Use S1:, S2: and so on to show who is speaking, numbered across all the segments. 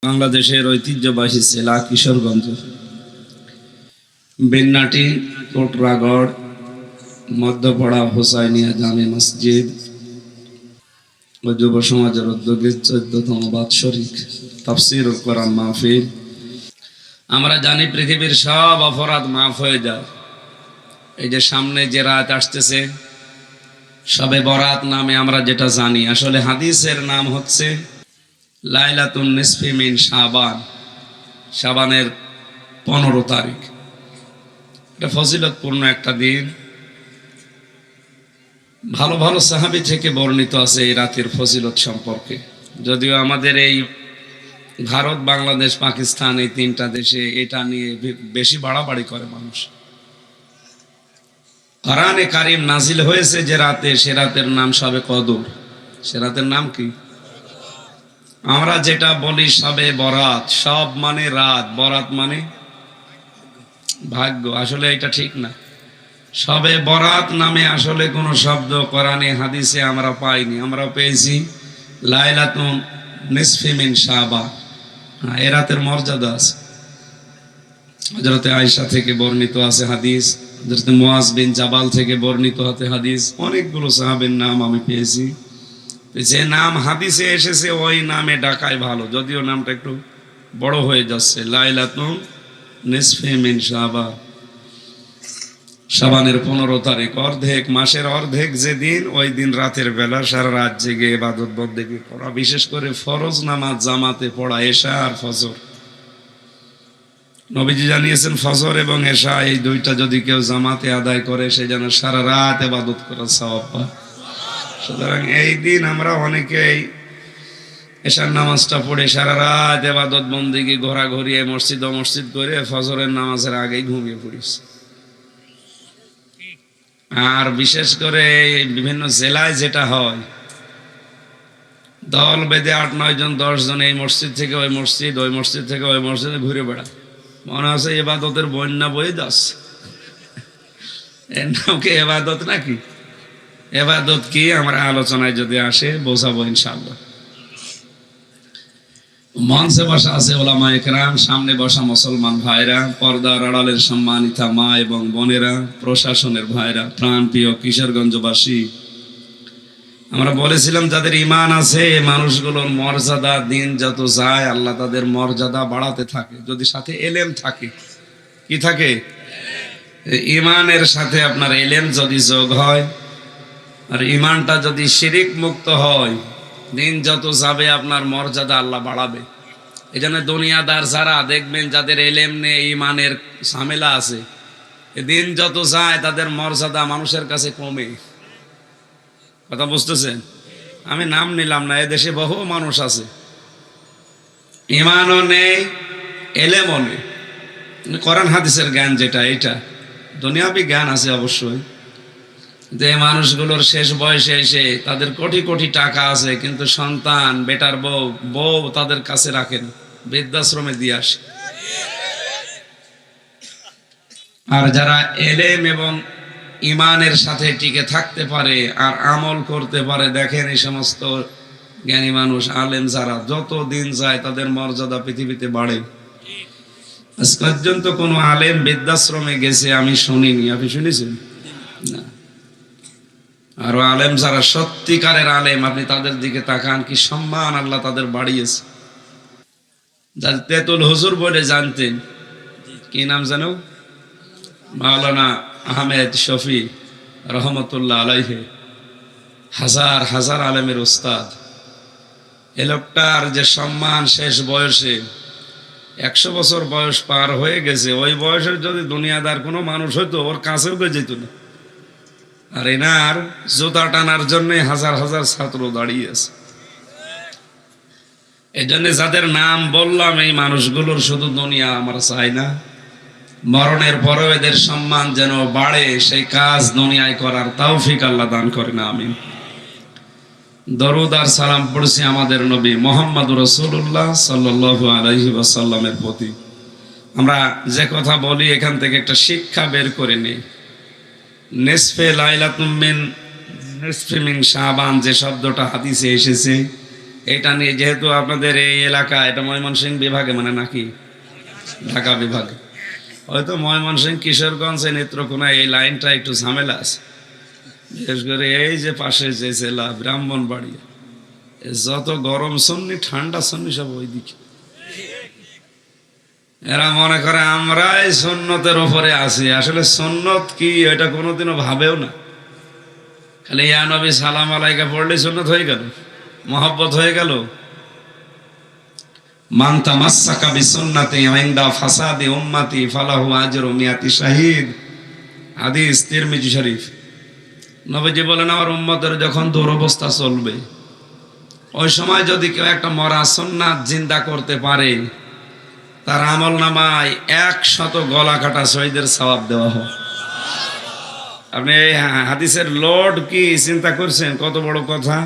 S1: বাংলাদেশের ঐতিহ্যবাহী জেলা কিশোরগঞ্জ, বেন্নাটি, কোটরাগড়, মধ্যপাড়া হোসাইনিয়া জামে মসজিদ ও যুব সমাজের উদ্যোগে 14তম বাৎসরিক তাফসীরুল কোরআন মাহফিল। আমরা জানি পৃথিবীর সব অপরাধ মাফ হয়ে যায়। এই যে সামনে যে রাত আসতেছে, শবে বরাত নামে আমরা যেটা জানি, আসলে হাদিসের নাম হচ্ছে লাইলাতুন নিসফি মিন শাবান, শাবানের 15 তারিখ। এটা ফজিলতপূর্ণ একটা দিন। ভালো ভালো সাহাবী থেকে বর্ণিত আছে এই রাতের ফজিলত সম্পর্কে। যদিও আমাদের এই ভারত, বাংলাদেশ, পাকিস্তান, এই 3টা দেশে এটা নিয়ে বেশি বাড়াবাড়ি করে মানুষ। কোরআনে কারীম নাজিল হয়েছে যে রাতে, সে রাতের নাম শবে কদর। সে রাতের নাম কি? আমরা যেটা বলি শবে বরাত, সব মানে রাত, বরাত মানে ভাগ্য। আসলে এটা ঠিক না। শবে বরাত নামে আসলে কোনো শব্দ কোরআনে হাদিসে আমরা পাইনি। আমরা পেয়েছি লাইলাতুন নিসফি মিন শাবান। এ রাতের মর্যাদা আছে। হযরত আয়েশা থেকে বর্ণিত আছে হাদিস, হযরত মুআজ বিন জাবাল থেকে বর্ণিত আছে হাদিস। অনেকগুলো সাহাবীর নাম আমি পেয়েছি। যে নাম হাদিসে এসেছে ওই নামে ডাকাই ভালো, যদিও নামটা একটু বড় হয়ে যাচ্ছে। লাইলাতুন নিসফি মিন শাবান, শাবানের 15 তারিখ, অর্ধেক মাসের অর্ধেক যেদিন, ওই দিন রাতের বেলা সারা রাত জেগে ইবাদত বন্দেগী করা, বিশেষ করে ফরজ নামাজ জামাতে পড়া, এশা আর ফজর। নবীজি জানিয়েছেন ফজর এবং এশা এই দুইটা যদি কেউ জামাতে আদায় করে, সে যেন সারা রাত ইবাদত করার সওয়াব পায়। সুতরাং এই দিন আমরা অনেকেই এশার নামাজটা পড়ে সারা রাত ইবাদত বন্দেগী ঘোরাঘুরি মসজিদ ও মসজিদ করে ফজরের নামাজের আগেই ঘুমিয়ে পড়িস। আর বিশেষ করে বিভিন্ন জেলায় যেটা হয়, দল বেঁধে 8-9 জন 10 জন এই মসজিদ থেকে ওই মসজিদ, ওই মসজিদ থেকে ওই মসজিদে ঘুরে বেড়ায়। মনে হচ্ছে ইবাদতের বন্যা বয়ে যাচ্ছে। এর নাম কি ইবাদত নাকি? ইবাদত কি আমরা আলোচনায় যদি আসে বোঝাবো ইনশাআল্লাহ। মঞ্চে বসা আছে ওলামা ইকরাম, সামনে বসা মুসলমান ভাইরা, পর্দার আড়ালের সম্মানিতা মা এবং বোনেরা, প্রশাসনের ভাইরা, প্রাণপ্রিয় কিশোরগঞ্জবাসী। আমরা বলেছিলাম যাদের ঈমান আছে, মানুষগুলোর মর্যাদা দিন যত যায় আল্লাহ তাদের মর্যাদা বাড়াতে থাকে, যদি সাথে এলেম থাকে। কি থাকে? ঈমানের সাথে আপনার এলেম যদি যোগ হয়, আর ঈমানটা যদি শিরিক মুক্ত হয়, দিন যত যাবে আপনার মর্যাদা আল্লাহ বাড়াবে। এই জন্য দুনিয়াদার যারা দেখবেন যাদের এলেম নেই, ঈমানের ঝামেলা আছে, দিন যত যায় তাদের মর্যাদা মানুষের কাছে কমে। কথা বুঝতেছেন? আমি নাম নিলাম না, এদেশে বহু মানুষ আছে ঈমানও নেই, এলেমও নেই। কোরআন হাদিসের জ্ঞান যেটা, এটা দুনিয়াবি জ্ঞান আছে অবশ্যই। যে মানুষগুলোর শেষ বয়সে এসে তাদের কোটি কোটি টাকা আছে, কিন্তু সন্তান, বেটার বউ তাদের কাছে রাখেন, বৃদ্ধাশ্রমে দিয়ে আসে। আর যারা এলেম এবং ঈমানের সাথে টিকে থাকতে পারে আর আমল করতে পারে, দেখেন এই সমস্ত জ্ঞানী মানুষ, আলেম যারা, যত দিন যায় তাদের মর্যাদা পৃথিবীতে বাড়ে। আজ পর্যন্ত কোনো আলেম বৃদ্ধাশ্রমে গেছে আমি শুনিনি। আপনি শুনেছেন? না। আরো আলেম যারা সত্যিকারের আলেম, আপনি তাদের দিকে তাকান, কি সম্মান আল্লাহ তাদের বাড়িয়েছে। যার তেতুল হুজুর বলে জানতেন, কি নাম জানো? মাওলানা আহমেদ শফি রহমতুল্লাহ আলাইহি, হাজার হাজার আলেমের উস্তাদ। এ লোকটার যে সম্মান শেষ বয়সে, 100 বছর বয়স পার হয়ে গেছে, ওই বয়সের যদি দুনিয়াদার কোনো মানুষ হইতো ওর কাছেও যেত না। আর এনার জুতা টানার জন্য হাজার হাজার ছাত্র দাঁড়িয়ে আছে। এই জন্য যাদের নাম বললাম, এই মানুষগুলোর শুধু দুনিয়া আমরা চাই না, মরণের পরেও এদের সম্মান যেন বাড়ে, সেই কাজ দুনিয়ায় করার তৌফিক আল্লাহ দান করেন, আমিন। দরুদ আর সালাম পড়ছি আমাদের নবী মুহাম্মদুর রাসূলুল্লাহ সাল্লাল্লাহু আলাইহি ওয়াসাল্লামের প্রতি। আমরা যে কথা বলি এখান থেকে একটা শিক্ষা বের করে নিই। নিসফে লাইলাতুম মিন নিসফি মিন শাবান যে শব্দটা হাদিসে এসেছে, এটা নিয়ে যেহেতু আপনাদের এই এলাকা, এটা ময়মনসিংহ বিভাগে মানে নাকি ঢাকা বিভাগে, হয়তো ময়মনসিংহ, কিশোরগঞ্জ, নেত্রকোনা এই লাইনটা একটু ঝামেলা আছে। বিশেষ করে এই যে পাশে যে জেলা ব্রাহ্মণবাড়িয়া, যত গরম সন্নি ঠান্ডা সন্নি সব ওইদিকে। এরা মনে করে আমরাই সুন্নতের ওপরে আছি, আসলে সুন্নত কি এটা কোনোদিনও ভাবেও না। খালি ইয়া নবী সালাম আলাইকা পড়লে সুন্নত হয়ে গেল, মহব্বত হয়ে গেল। মান তামাসসাকা বিসুন্নতি ইনদা ফাসাদি উম্মতি ফালাহু আজরু মিয়াতি শাহীদ, হাদিস তিরমিজি শরীফ। নবীজি বলেন, আমার উম্মতের যখন দুরবস্থা চলবে, ওই সময় যদি কেউ একটা মরা সুন্নাত জিন্দা করতে পারে, তার আমল নামায় 100 গলা কাটা শহীদের সওয়াব দেওয়া হয়। আপনি এই হাদিসের লোড কি চিন্তা করছেন? কত বড় কথা।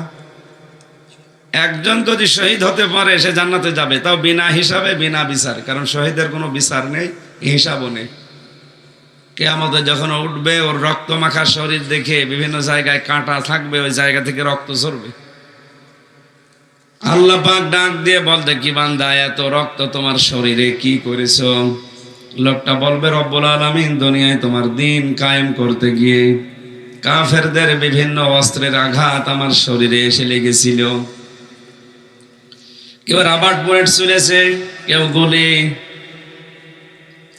S1: একজন যদি শহীদ হতে পারে সে জান্নাতে যাবে, তাও বিনা হিসাবে, বিনা বিচার, কারণ শহীদের কোনো বিচার নেই, হিসাবও নেই। কিয়ামতে যখন উঠবে, ওর রক্ত মাখা শরীর দেখে বিভিন্ন জায়গায় কাঁটা থাকবে, ওই জায়গা থেকে রক্ত ঝরবে। আল্লাহ পাক ডাক দিয়ে বলতে, কি বান্দা, এত রক্ত তোমার শরীরে কি করেছো? লোকটা বলবে, রব্বুল আলামিন দুনিয়ায় তোমার দিন কায়েম করতে গিয়ে কাফেরদের বিভিন্ন অস্ত্রের আঘাত আমার শরীরে এসে লেগেছিল। কেউ রাবার বুলেট ছুঁড়েছে, কেউ গুলি,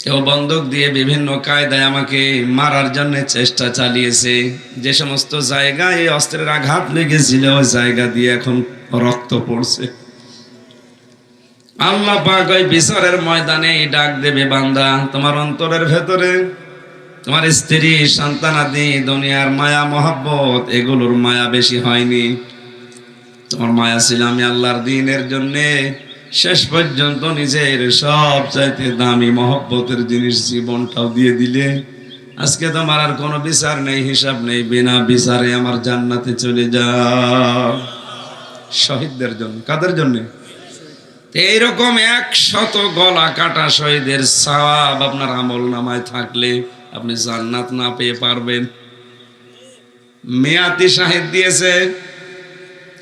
S1: কেউ বন্দুক দিয়ে বিভিন্ন কায়দায় আমাকে মারার জন্য চেষ্টা চালিয়েছে। যে সমস্ত জায়গায় এই অস্ত্রের আঘাত লেগেছিল, ওই জায়গা দিয়ে এখন রক্ত পড়ছে। আল্লাহ পাক ওই বিচারের ময়দানে ডাক দেবে, বান্দা, তোমার অন্তরের ভেতরে তোমার স্ত্রী, সন্তানাদি, দুনিয়ার মায়া মহব্বত, এগুলোর মায়া বেশি হয়নি। তোমার মায়া ছিল আমি আল্লাহর দ্বীনের জন্য, শেষ পর্যন্ত নিজের সবচাইতে দামি মহব্বতের জিনিস জীবনটাও দিয়ে দিলে। আজকে তোমার আর কোনো বিচার নেই, হিসাব নেই, বিনা বিচারে আমার জান্নাতে চলে যাও। শহীদদের জন্য। কাদের জন্য? এইরকম 100 গলা কাটা শহীদের সওয়াব আপনার আমল নামায় থাকলে আপনি জান্নাত না পেয়ে পারবেন? মিয়াতি শাহিদ দিয়েছে।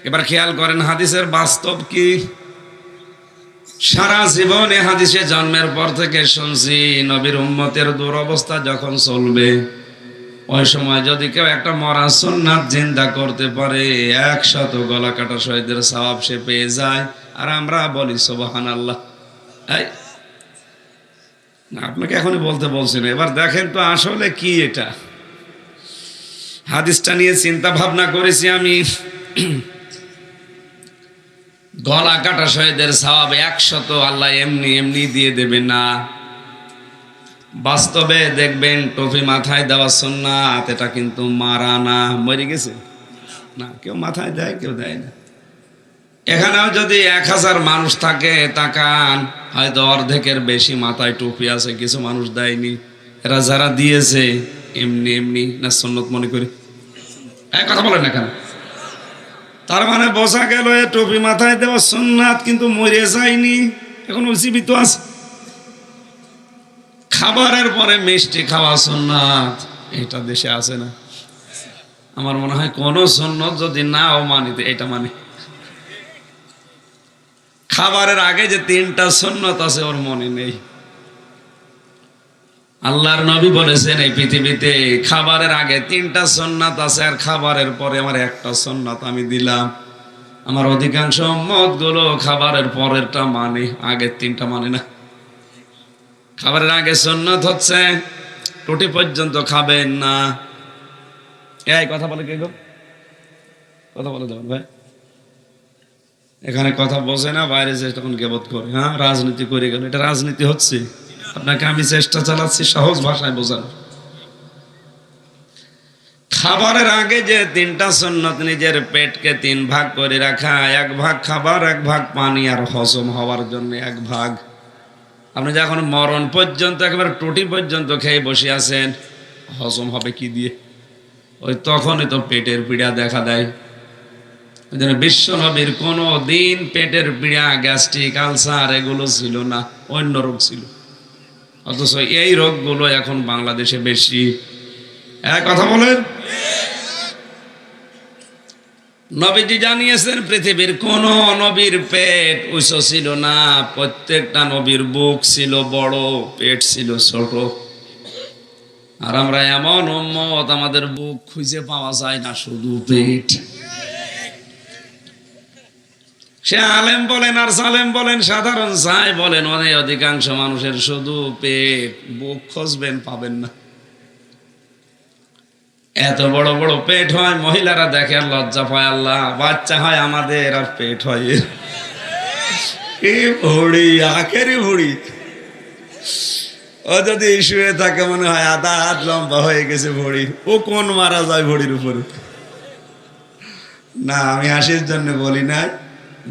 S1: এবার খেয়াল করেন হাদিসের বাস্তব কি। সারা জীবনে হাদিসে জন্মের পর থেকে শুনছি, নবীর উম্মতের দুরবস্থা যখন চলবে, ওই সময় যদি কেউ একটা মরা সুন্নাত জিন্দা করতে পারে, 100 গলা কাটা শহীদের সওয়াব সে পেয়ে যায়। আর আমরা বলি সুবহানাল্লাহ। না, আপনাকে এখনই বলতে বলছি না, এবার দেখেন তো আসলে কি এটা। হাদিসটা নিয়ে চিন্তা ভাবনা করেছি আমি। গলা কাটা শহীদের সওয়াব 100 আল্লাহ এমনি এমনি দিয়ে দেবে না। বাস্তবে দেখবেন টুপি মাথায় দেওয়া সুন্নাত, এটা কিন্তু মারা না, মরে গেছে না। কেউ মাথায় দেয়, কেউ দেয় না। এখানেও যদি 1000 মানুষ থাকে, তাকান, হয়তো অর্ধেকের বেশি মাথায় টুপি আছে, কিছু মানুষ দেয়নি। এরা যারা দিয়েছে এমনি এমনি না সুন্নত মনে করে, কথা বলেন না কেন? তার মানে বোঝা গেল এ টুপি মাথায় দেওয়া সুন্নাত, কিন্তু মরে যায়নি, এখন জীবিত আছে। খাবারের পরে মিষ্টি খাওয়া সুন্নাত, এটা দেশে আছে না। আমার মনে হয় কোন সুন্নত যদি নাও মানিতে, এটা মানে খাবারের আগে যে 3টা সুন্নত আছে ওর মনে নেই। আল্লাহর নবী বলেছেন, এই পৃথিবীতে খাবারের আগে 3টা সুন্নাত আছে, আর খাবারের পরে আমার একটা সুন্নাত আমি দিলাম। আমার অধিকাংশ উম্মত গুলো খাবারের পরেরটা মানে, আগের 3টা মানে না। খাবারের আগে সুন্নাত হচ্ছে টুটি পর্যন্ত খাবেন না। এই কথা বলে কে গো? কথা বলে দেবেন ভাই। এখানে কথা বোঝে না, বাইরে যে তখন গেবত করে, হ্যাঁ রাজনীতি করে গেল। এটা রাজনীতি হচ্ছে? আপনাকে আমি চেষ্টা চালাচ্ছি সহজ ভাষায় বোঝানো। খাবারের আগে যে 3টা সুন্নত, নিজের পেটকে 3 ভাগ করে রাখা, 1 ভাগ খাবার, 1 ভাগ পানি, আর হজম হওয়ার জন্য 1 ভাগ। আপনি যখন মরণ পর্যন্ত একেবারে টুটি পর্যন্ত খেয়ে বসে আছেন, হজম হবে কি দিয়ে? ওই তখনই তো পেটের পীড়া দেখা দেয়। বিশ্ব নবীর কোনো দিন পেটের পীড়া, গ্যাস্ট্রিক, আলসার এগুলো ছিল না, অন্য রোগ ছিল। অথচ এই রোগগুলো এখন বাংলাদেশে বেশি। কথা বলেন। নবীজি জানিয়েছেন পৃথিবীর কোন নবীর পেট উঁচু ছিল না, প্রত্যেকটা নবীর বুক ছিল বড়, পেট ছিল ছোট। আর আমরা এমন উম্মত, আমাদের বুক খুঁজে পাওয়া যায় না, শুধু পেট। সে আলেম বলেন আর সালেম বলেন, সাধারণ যাই বলেন, অনেক অধিকাংশ মানুষের শুধু পেট, বুক খুঁজবেন পাবেন না। এত বড় বড় পেট হয়, মহিলারা দেখে আর লজ্জা পায়, আল্লাহ বাচ্চা হয় আমাদের আর পেট হয় ভুড়ি, আখেরি ভুড়ি। ও যদি শুয়ে থাকে মনে হয় আধা হাত লম্বা হয়ে গেছে ভুড়ি, ও কোন মারা যায় ভুড়ির উপরে। না, আমি হাসির জন্য বলি না,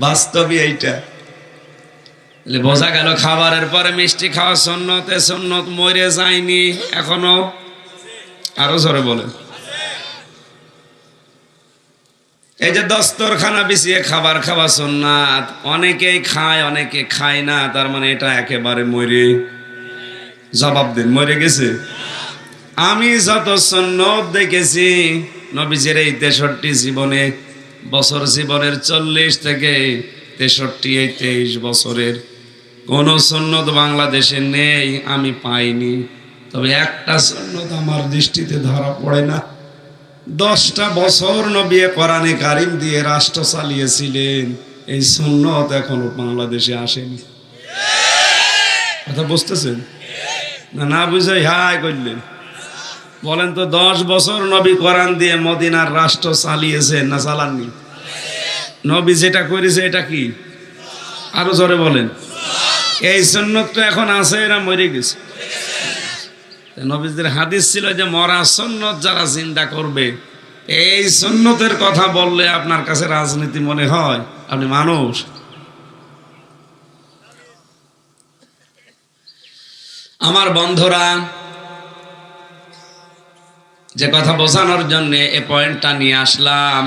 S1: বাস্তবই এইটা। বোঝা গেল খাবারের পরে মিষ্টি খাওয়া সুন্নতে সুন্নত মরে যায়নি এখনো। আরো জোরে বলেন। এই যে দস্তরখানা বিছিয়ে খাবার খাওয়া সুন্নাত, অনেকেই খায় অনেকে খায় না, তার মানে এটা একেবারে মরে। জবাব দেন, মরে গেছে? আমি যত সুন্নত দেখেছি নবীজির এই 63 জীবনে বছর, জীবনের 40 থেকে 63, এই 23 বছরের কোন সুন্নত বাংলাদেশে নেই, আমি পাইনি। তবে একটা সুন্নত আমার দৃষ্টিতে ধরা পড়ে না। 10টা বছর নবী কোরআনে কারিম দিয়ে রাষ্ট্র চালিয়েছিলেন, এই সুন্নত এখনো বাংলাদেশে আসেনি। কথা বুঝতেছেন না? না বুঝে হাই করলেন। বলেন তো, 10 বছর নবী কোরআন দিয়ে মদিনার রাষ্ট্র চালিয়েছেন না চালাননি? নবী যেটা করেছে এটা কি? আরো জোরে বলেন। এই সুন্নতটা এখন আছে, এরা মরে গেছে। নবীদের হাদিস ছিল যে মরা সুন্নত যারা জিন্দা করবে। এই সুন্নতের কথা বললে আপনার কাছে রাজনীতি মনে হয়? আপনি মানুষ? আমার বন্ধুরা, যে কথা বোঝানোর জন্য এই পয়েন্টটা নিয়ে আসলাম,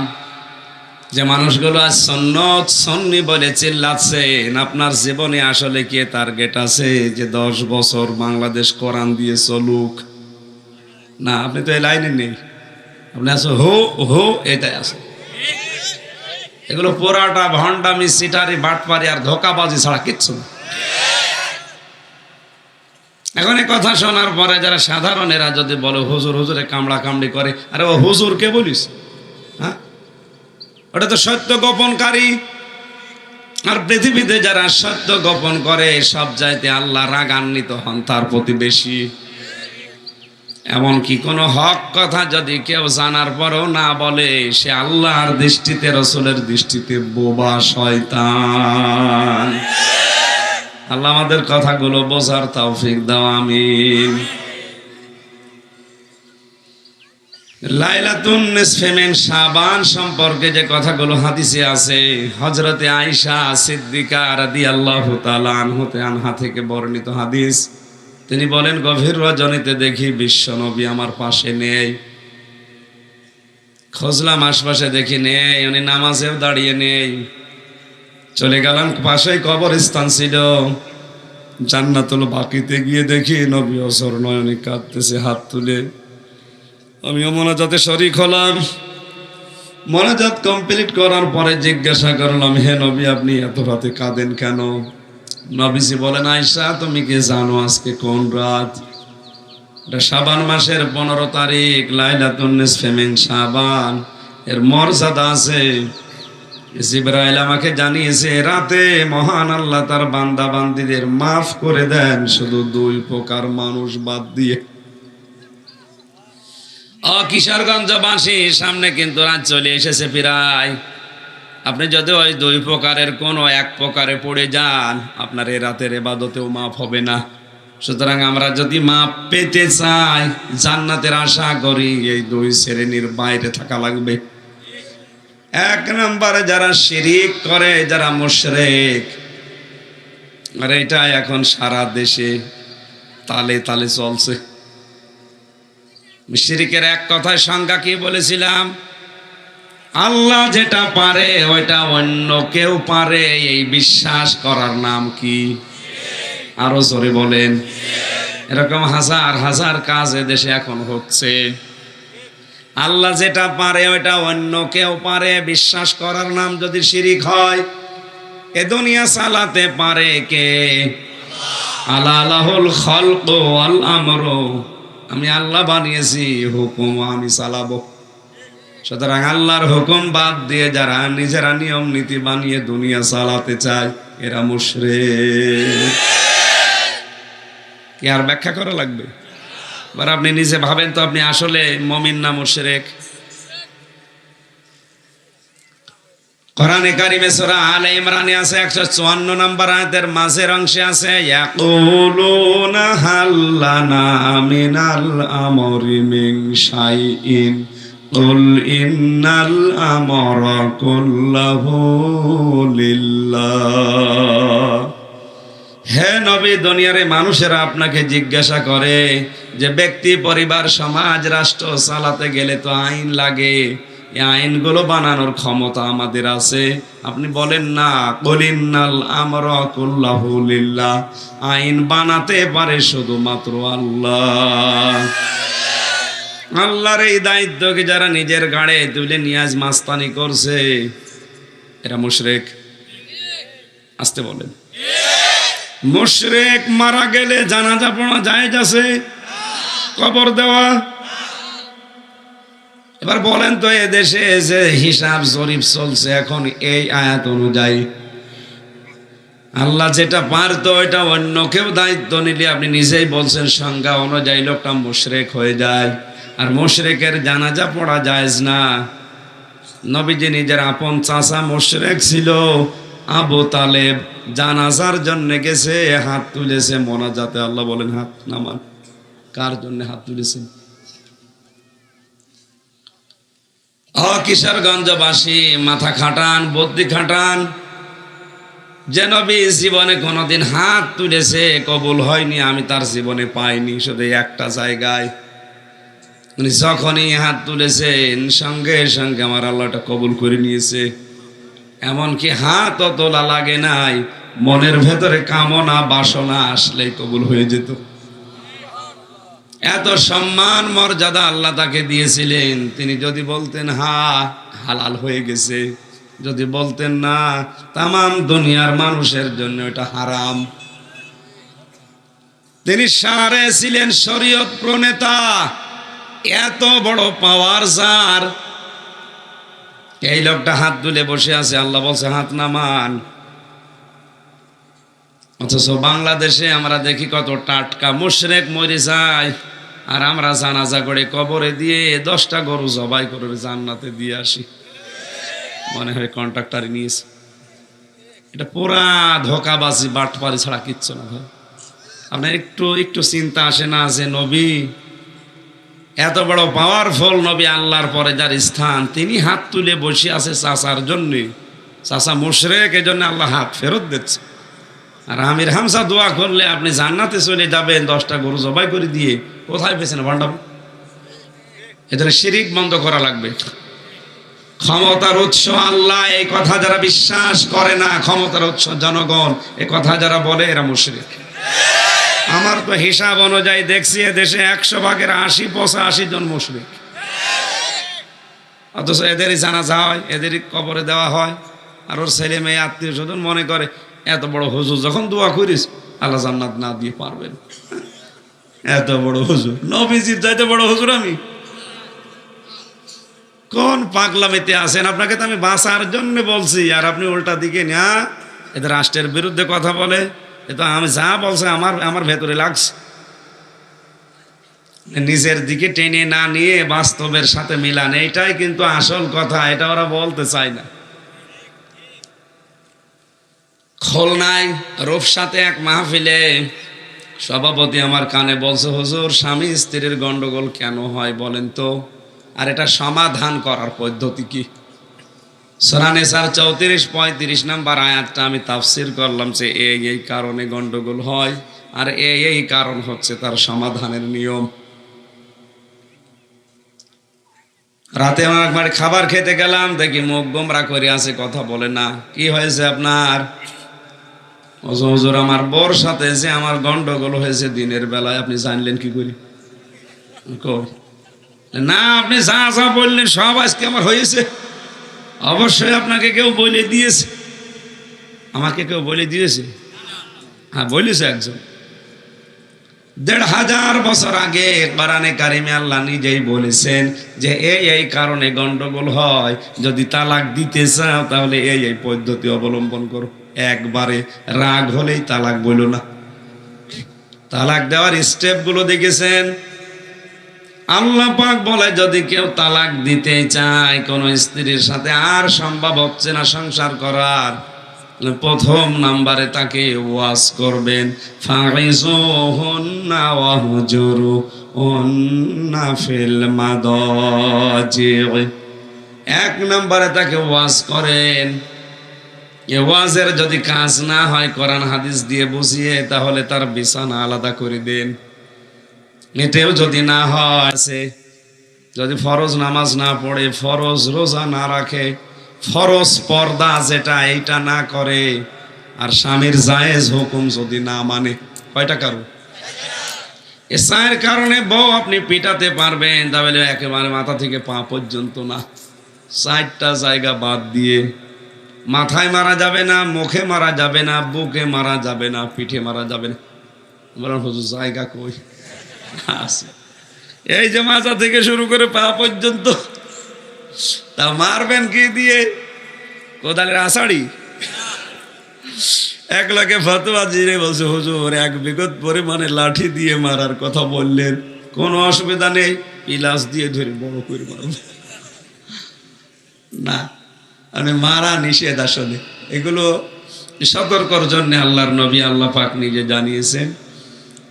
S1: যে মানুষগুলো আজ সুন্নত সুন্নি বলে চিল্লাচ্ছেন, আপনার জীবনে আসলে কি টার্গেট আছে যে 10 বছর বাংলাদেশ কোরআন দিয়ে চলুক? না, আপনি তো এই লাইনে নেই। আপনি আছো হো হো, এটাই আছে। এগুলো পোড়াটা ভণ্ডামি, সিটারি, বাটপারি আর ধোকাবাজি ছাড়া কিচ্ছু না। এখন এই কথা শোনার পরে যারা সাধারণেরা যদি বলে হুজুর হুজুরে কামড়া কামড়ি করে, আরে ও হুজুর কে বলিস? হ্যাঁ, ওটা তো সত্য গোপনকারী। আর পৃথিবীতে যারা সত্য গোপন করে সব চাইতে আল্লাহ রাগান্বিত হন তার প্রতি বেশি। এমনকি কোনো হক কথা যদি কেউ জানার পরেও না বলে, সে আল্লাহর দৃষ্টিতে, রসুলের দৃষ্টিতে বোবা, শয়তান। আল্লাহ আমাদের কথাগুলো বোঝার তৌফিক দাও, আমিন। লাইলাতুন নিসফে মিন শাবান সম্পর্কে যে কথাগুলো হাদিসে আছে, হযরতে আয়েশা সিদ্দিকা রাদিয়াল্লাহু তাআলা আনহা থেকে বর্ণিত হাদিস। তিনি বলেন, গভীর রজনীতে দেখি বিশ্ব নবী আমার পাশে নেই। খুঁজলাম আশপাশে, দেখি নেই, উনি নামাজেও দাঁড়িয়ে নেই। চলে গেলাম, পাশেই কবরস্থান ছিল। জান্নাতুল বাকিতে গিয়ে দেখি নবী অঝর নয়নে কাঁদতেছে হাত তুলে। আমিও মোনাজাতে শরীক হলাম। মোনাজাত কমপ্লিট করার পরে জিজ্ঞাসা করলাম, হে নবী, আপনি এত রাতে কাঁদেন কেন? নবীজি বলেন, আয়েশা, তুমি কি জানো আজকে কোন রাত? এটা শাবান মাসের 15 তারিখ, লাইলাতুন নিসফে মিন শাবান। এর মর্যাদা আছে। জিবরাইল আমাকে জানিয়েছে, রাতে মহান আল্লাহ তার বান্দা বান্দীদের মাফ করে দেন, শুধু 2 প্রকার মানুষ বাদ দিয়ে। কিশোরগঞ্জবাসী, সামনে কিন্তু রাত চলে এসেছে প্রায়। আপনি যদি ওই 2 প্রকারের কোনো এক প্রকারে পড়ে যান, আপনার এ রাতের ইবাদতেও মাফ হবে না। সুতরাং আমরা যদি মাফ পেতে চাই, জান্নাতের আশা করি, এই 2 শ্রেণীর বাইরে থাকা লাগবে। 1 নম্বরে যারা শিরিক করে, যারা মুশরিক। আর এটা এখন সারা দেশে তালে তালে চলছে। মুশরিকের এক কথায় সংজ্ঞা কি বলেছিলাম? আল্লাহ যেটা পারে ওইটা অন্য কেউ পারে, এই বিশ্বাস করার নাম কি? আরো জোরে বলেন। এরকম হাজার হাজার কাজ দেশে এখন হচ্ছে। আল্লাহ যেটা পারে ওটা অন্য কেউ পারে, বিশ্বাস করার নাম যদি শিরিক হয়। এ দুনিয়া চালাতে পারে কে? আলা লাহুল খালকু ওয়াল আমরু, আমি আল্লাহ বানিয়েছি, হুকুম আমি চালাবো। সুতরাং আল্লাহর হুকুম বাদ দিয়ে যারা নিজেরা নিয়ম নীতি বানিয়ে দুনিয়া চালাতে চায় এরা মুশরিক। কি আর ব্যাখ্যা করা লাগবে? এবার আপনি নিজে ভাবেন তো, আপনি আসলে মুমিন না মুশরিক? কোরআনে কারিমে সূরা আলে ইমরানে আছে 154 নম্বর আয়াতের মাঝের অংশে আছে, ইয়াকুলুনা হাল্লানা মিনাল আমরি মিন শাইইন কুল ইন্নাল আমরা কুল্লাহু লিল্লাহ। হে নবী, দুনিয়ার মানুষেরা আপনাকে জিজ্ঞাসা করে যে ব্যক্তি, পরিবার, সমাজ, রাষ্ট্র চালাতে গেলে তো আইন লাগে, এই আইনগুলো বানানোর ক্ষমতা আমাদের আছে। আপনি বলেন না, কুলিন্নাল আমরা কুল্লাহু লিল্লাহ, আইন বানাতে পারে শুধুমাত্র আল্লাহ। আল্লাহর এই দায়িত্বকে যারা নিজের ঘাড়ে তুলে নিয়াজ মাস্তানি করছে এরা মুশরিক। আসতে বলেন। মুশরিক মারা গেলে জানাজা পড়া জায়েজ আছে? কবর দেওয়া? এবার বলেন তো, এদেশে যে হিসাব জরিপ চলছে এখন এই আয়াত অনুযায়ী, আল্লাহ যেটা পারতো ওইটা অন্য কেউ দায়িত্ব নিলে আপনি নিজেই বলছেন সংজ্ঞা অনুযায়ী লোকটা মুশরিক হয়ে যায়। আর মুশরিকের জানাজা পড়া জায়েজ না। নবীজি নিজের আপন চাচা মুশরিক ছিল, আবু তালেব, জানাজার জন্য গেছে, হাত তুলেছে মোনাজাতে। আল্লাহ বলেন হাত নামান। কার জন্য হাত তুলেছেন? কিশোরগঞ্জবাসী মাথা খাটান, বুদ্ধি খাটান। যে নবী জীবনে কোনোদিন হাত তুলেছে কবুল হয়নি, আমি তার জীবনে পাইনি, শুধু একটা জায়গায়। উনি যখনই হাত তুলেছেন সঙ্গে সঙ্গে আমার আল্লাহটা কবুল করে নিয়েছে। এমনকি হাতও তোলা লাগে নাই, মনের ভেতরে কামনা বাসনা আসলেই কবুল হয়ে যেত। এত সম্মান মর্যাদা আল্লাহ তাকে দিয়েছিলেন। তিনি যদি বলতেন হা, হালাল হয়ে গেছে। যদি বলতেন না, তামাম দুনিয়ার মানুষের জন্য এটা হারাম। তিনি সারে ছিলেন শরীয়ত প্রণেতা। এত বড় পাওয়ার যার, এই লোকটা হাত তুলে বসে আছে, আল্লাহ বলছে হাত নামান। অথচ বাংলাদেশে আমরা দেখি কত টাটকা মুশরিক মরে যায়, আর আমরা জানাজা করে কবরে দিয়ে 10টা গরু জবাই করে জান্নাতে দিয়ে আসি। মনে হয় কন্ট্রাক্টর নিয়েছে। এটা পুরা ধোকাবাজি, বাটপারি ছাড়া কিচ্ছু না ভাই। আপনার একটু চিন্তা আসে না যে নবী, এত বড় পাওয়ারফুল নবী, আল্লাহর পরে যার স্থান, তিনি হাত তুলে বসে আছে চাচার জন্যে। চাচা মুশরিক, এই জন্য আল্লাহ হাত ফেরত দিচ্ছে। আর আমির হামজা দোয়া করলে আপনি জান্নাতে চলে যাবেন 10টা গরু জবাই করে দিয়ে। কোথায় পেয়েছেন ভান্ডাম? এজন্য শিরিক বন্ধ করা লাগবে। ক্ষমতার উৎস আল্লাহ, এই কথা যারা বিশ্বাস করে না, ক্ষমতার উৎস জনগণ, এই কথা যারা বলে এরা মুশরিক। আমার তো হিসাব অনুযায়ী দেখছি দেশে 100 ভাগের 80-85 জন মুশরিক। অথচ এদেরই জানাজা হয়, এদেরই কবরে দেওয়া হয়। আর ওর ছেলে মেয়ে আত্মীয় স্বজন মনে করে এত বড় হুজুর যখন দোয়া করিস আল্লাহ জান্নাত না দিয়ে পারবেন। এত বড় হুজুর, নবীজির চাইতে বড় হুজুর আমি? কোন পাগলামিতে আছেন? আপনাকে তো আমি বাঁচার জন্য বলছি, আর আপনি উল্টা দিকে না এদের রাষ্ট্রের বিরুদ্ধে কথা বলে। এ তো আমি যা বলছে আমার ভেতরে লাগছে। নিজের দিকে টেনে না নিয়ে বাস্তবের সাথে মিলান, এইটাই কিন্তু আসল কথা। এটা ওরা বলতে চায় না। খুলনায় রূপসাতে এক মাহফিলে সভাপতি আমার কানে বলছে, হুজুর স্বামী স্ত্রীর গন্ডগোল কেন হয় বলেন তো, আর এটা সমাধান করার পদ্ধতি কি? সূরা নিসার 34-35 নম্বর আয়াতটা আমি তাফসীর করলাম যে এই কারণে গন্ডগোল হয়, আর এই কারণ হচ্ছে তার সমাধানের নিয়ম। রাতে আমার একবার খাবার খেতে গেলাম, দেখি মুখ গোমরা করে আছে, কথা বলে না। কি হয়েছে আপনার? হুজুর আমার বউর সাথে যে আমার গন্ডগোল হয়েছে দিনের বেলায়। আপনি জানলেন কি করি? না, আপনি যা যা বললেন সব আজকে আমার হয়েছে। অবশ্যই আপনাকে কেউ বলে দিয়েছে, আমাকে কেউ বলে দিয়েছে। হ্যাঁ, বলেছে একজন। ১৫০০ বছর আগে কোরআনে কারিমে আল্লাহ নিজেই বলেছেন যে এই কারণে গন্ডগোল হয়, যদি তালাক দিতে চাও তাহলে এই পদ্ধতি অবলম্বন করো। একবারে রাগ হলেই তালাক বলো না। তালাক দেওয়ার স্টেপগুলো দেখেছেন? আল্লাহ পাক বলে যদি কেউ তালাক দিতে চায়, কোন স্ত্রীর সাথে আর সম্ভব হচ্ছে না সংসার করার, প্রথম নাম্বারে তাকে ওয়াজ করবেন, ফাইজুহুন্না ওয়াহজুরুহুন্না ফিল মাদাজি। এক নাম্বারে তাকে ওয়াজ করেন। এ ওয়াজের যদি কাজ না হয় কোরআন হাদিস দিয়ে বুঝিয়ে, তাহলে তার বিছানা আলাদা করে দেন। এটাও যদি না হয়, যদি ফরজ নামাজ না পড়ে, ফরজ রোজা না রাখে, ফরজ পর্দা যেটা এইটা না করে, আর স্বামীর জায়েজ হুকুম যদি না মানে, কয়টা কারণ? এ চার কারণে বউ আপনি পিটাতে পারবেন, তাহলে একেবারে মাথা থেকে পা পর্যন্ত না, 4টা জায়গা বাদ দিয়ে। মাথায় মারা যাবে না, মুখে মারা যাবে না, বুকে মারা যাবে না, পিঠে মারা যাবে না। বলেন হুজুর জায়গা কই? আছে, এই যে মাথা থেকে শুরু করে পা পর্যন্ত। তা মারবেন কি দিয়ে? কোদালের আষাঢ়ি? এক লোকে ফতোয়া জিরে বলছে, হুজুর 1 বিঘত পরিমাণে লাঠি দিয়ে মারার কথা বললেন, কোনো অসুবিধা নেই, পিলাস দিয়ে ধরে বড় করে মারব না। মানে মারা নিষেধ আসলে। এগুলো সতর্কর জন্য আল্লাহর নবী আল্লাহ পাক নিজে জানিয়েছেন,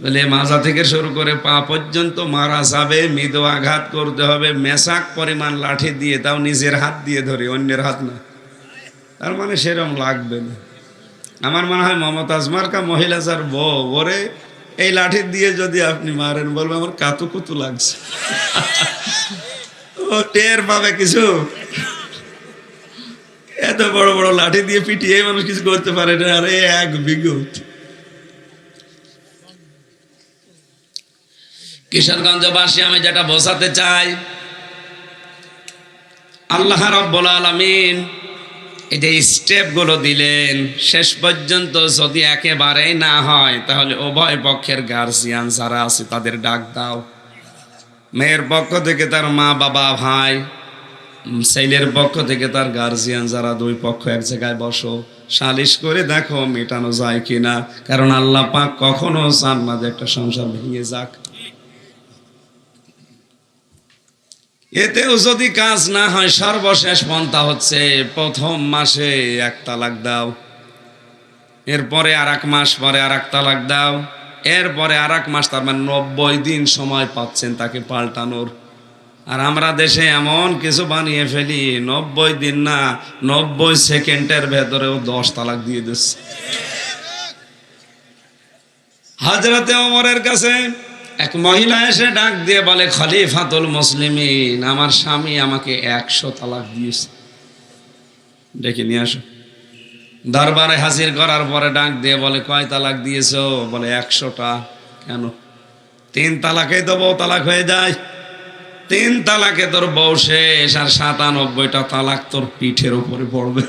S1: বলে মাথা থেকে শুরু করে পা পর্যন্ত মারা যাবে, মৃদু আঘাত করতে হবে, মেশাক পরিমাণ লাঠি দিয়ে, তাও নিজের হাত দিয়ে ধরে, অন্যের হাত না। তার মানে সেরকম লাগবে না। আমার মনে হয় মমতাজ মার্কা মহিলা যার বউ, ওরে এই লাঠি দিয়ে যদি আপনি মারেন, বলবে আমার কাতু কুতু লাগছে। ও টের পাবে কিছু? এত বড় বড় লাঠি দিয়ে পিটিয়ে মানুষ কিছু করতে পারে না। আরে 1 বিঘত। কিশোরগঞ্জবাসী, আমি যেটা বোঝাতে চাই, আল্লাহ রাব্বুল আলামিন এই যে স্টেপগুলো দিলেন, শেষ পর্যন্ত যদি একেবারেই না হয়, তাহলে উভয় পক্ষের গার্জিয়ান যারা আছে তাদের ডাক দাও। মেয়ের পক্ষ থেকে তার মা বাবা ভাই, ছেলের পক্ষ থেকে তার গার্জিয়ান যারা, 2 পক্ষ এক জায়গায় বসো, সালিশ করে দেখো মেটানো যায় কিনা। কারণ আল্লাহ পাক কখনো চান না যে একটা সংসার ভেঙে যাক। এতেও যদি কাজ না হয়, সর্বশেষ পন্থা হচ্ছে প্রথম মাসে 1 তালাক দাও, এরপরে আর 1 মাস পরে আর 1 তালাক দাও, এরপরে আর 1 মাস, তার মানে 90 দিন সময় পাচ্ছেন তাকে পাল্টানোর। আর আমরা দেশে এমন কিছু বানিয়ে ফেলি, 90 দিন না, 90 সেকেন্ডের ভেতরেও 10 তালাক দিয়ে দিচ্ছে। হযরতে ওমরের কাছে এক মহিলা এসে ডাক দিয়ে বলে, খলিফাতুল মুসলিমিন, আমার স্বামী আমাকে 100 তালাক দিয়েছে, ডেকে নিয়ে আসো। দরবারে হাজির করার পরে ডাক দিয়ে বলে, কয় তালাক দিয়েছো? বলে 100টা। কেন? 3 তালাকেই তো বউ তালাক হয়ে যায়। 3 তালাকে তোর বউ শেষ, আর 97টা তালাক তোর পিঠের উপরে পড়বে।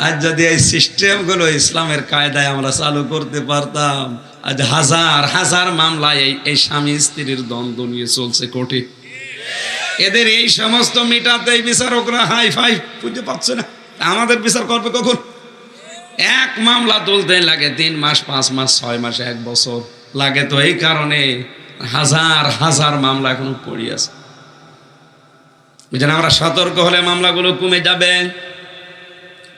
S1: আজ যদি এই সিস্টেমগুলো ইসলামের কায়দায় আমরা চালু করতে পারতাম, আজ হাজার হাজার মামলায় এই স্বামী স্ত্রীর দ্বন্দ্ব নিয়ে চলছে কোর্টে। এদের এই সমস্ত মিটাতে বিচারকরা হাই ফাই খুঁজে পাচ্ছে না। আমাদের বিচার করবে কখন? 1 মামলা তুলতে লাগে 3 মাস, 5 মাস, 6 মাস, 1 বছর লাগে। তো এই কারণে হাজার হাজার মামলা এখনো পড়ে আছে। বুঝলেন, আমরা সতর্ক হলে মামলাগুলো কমে যাবে।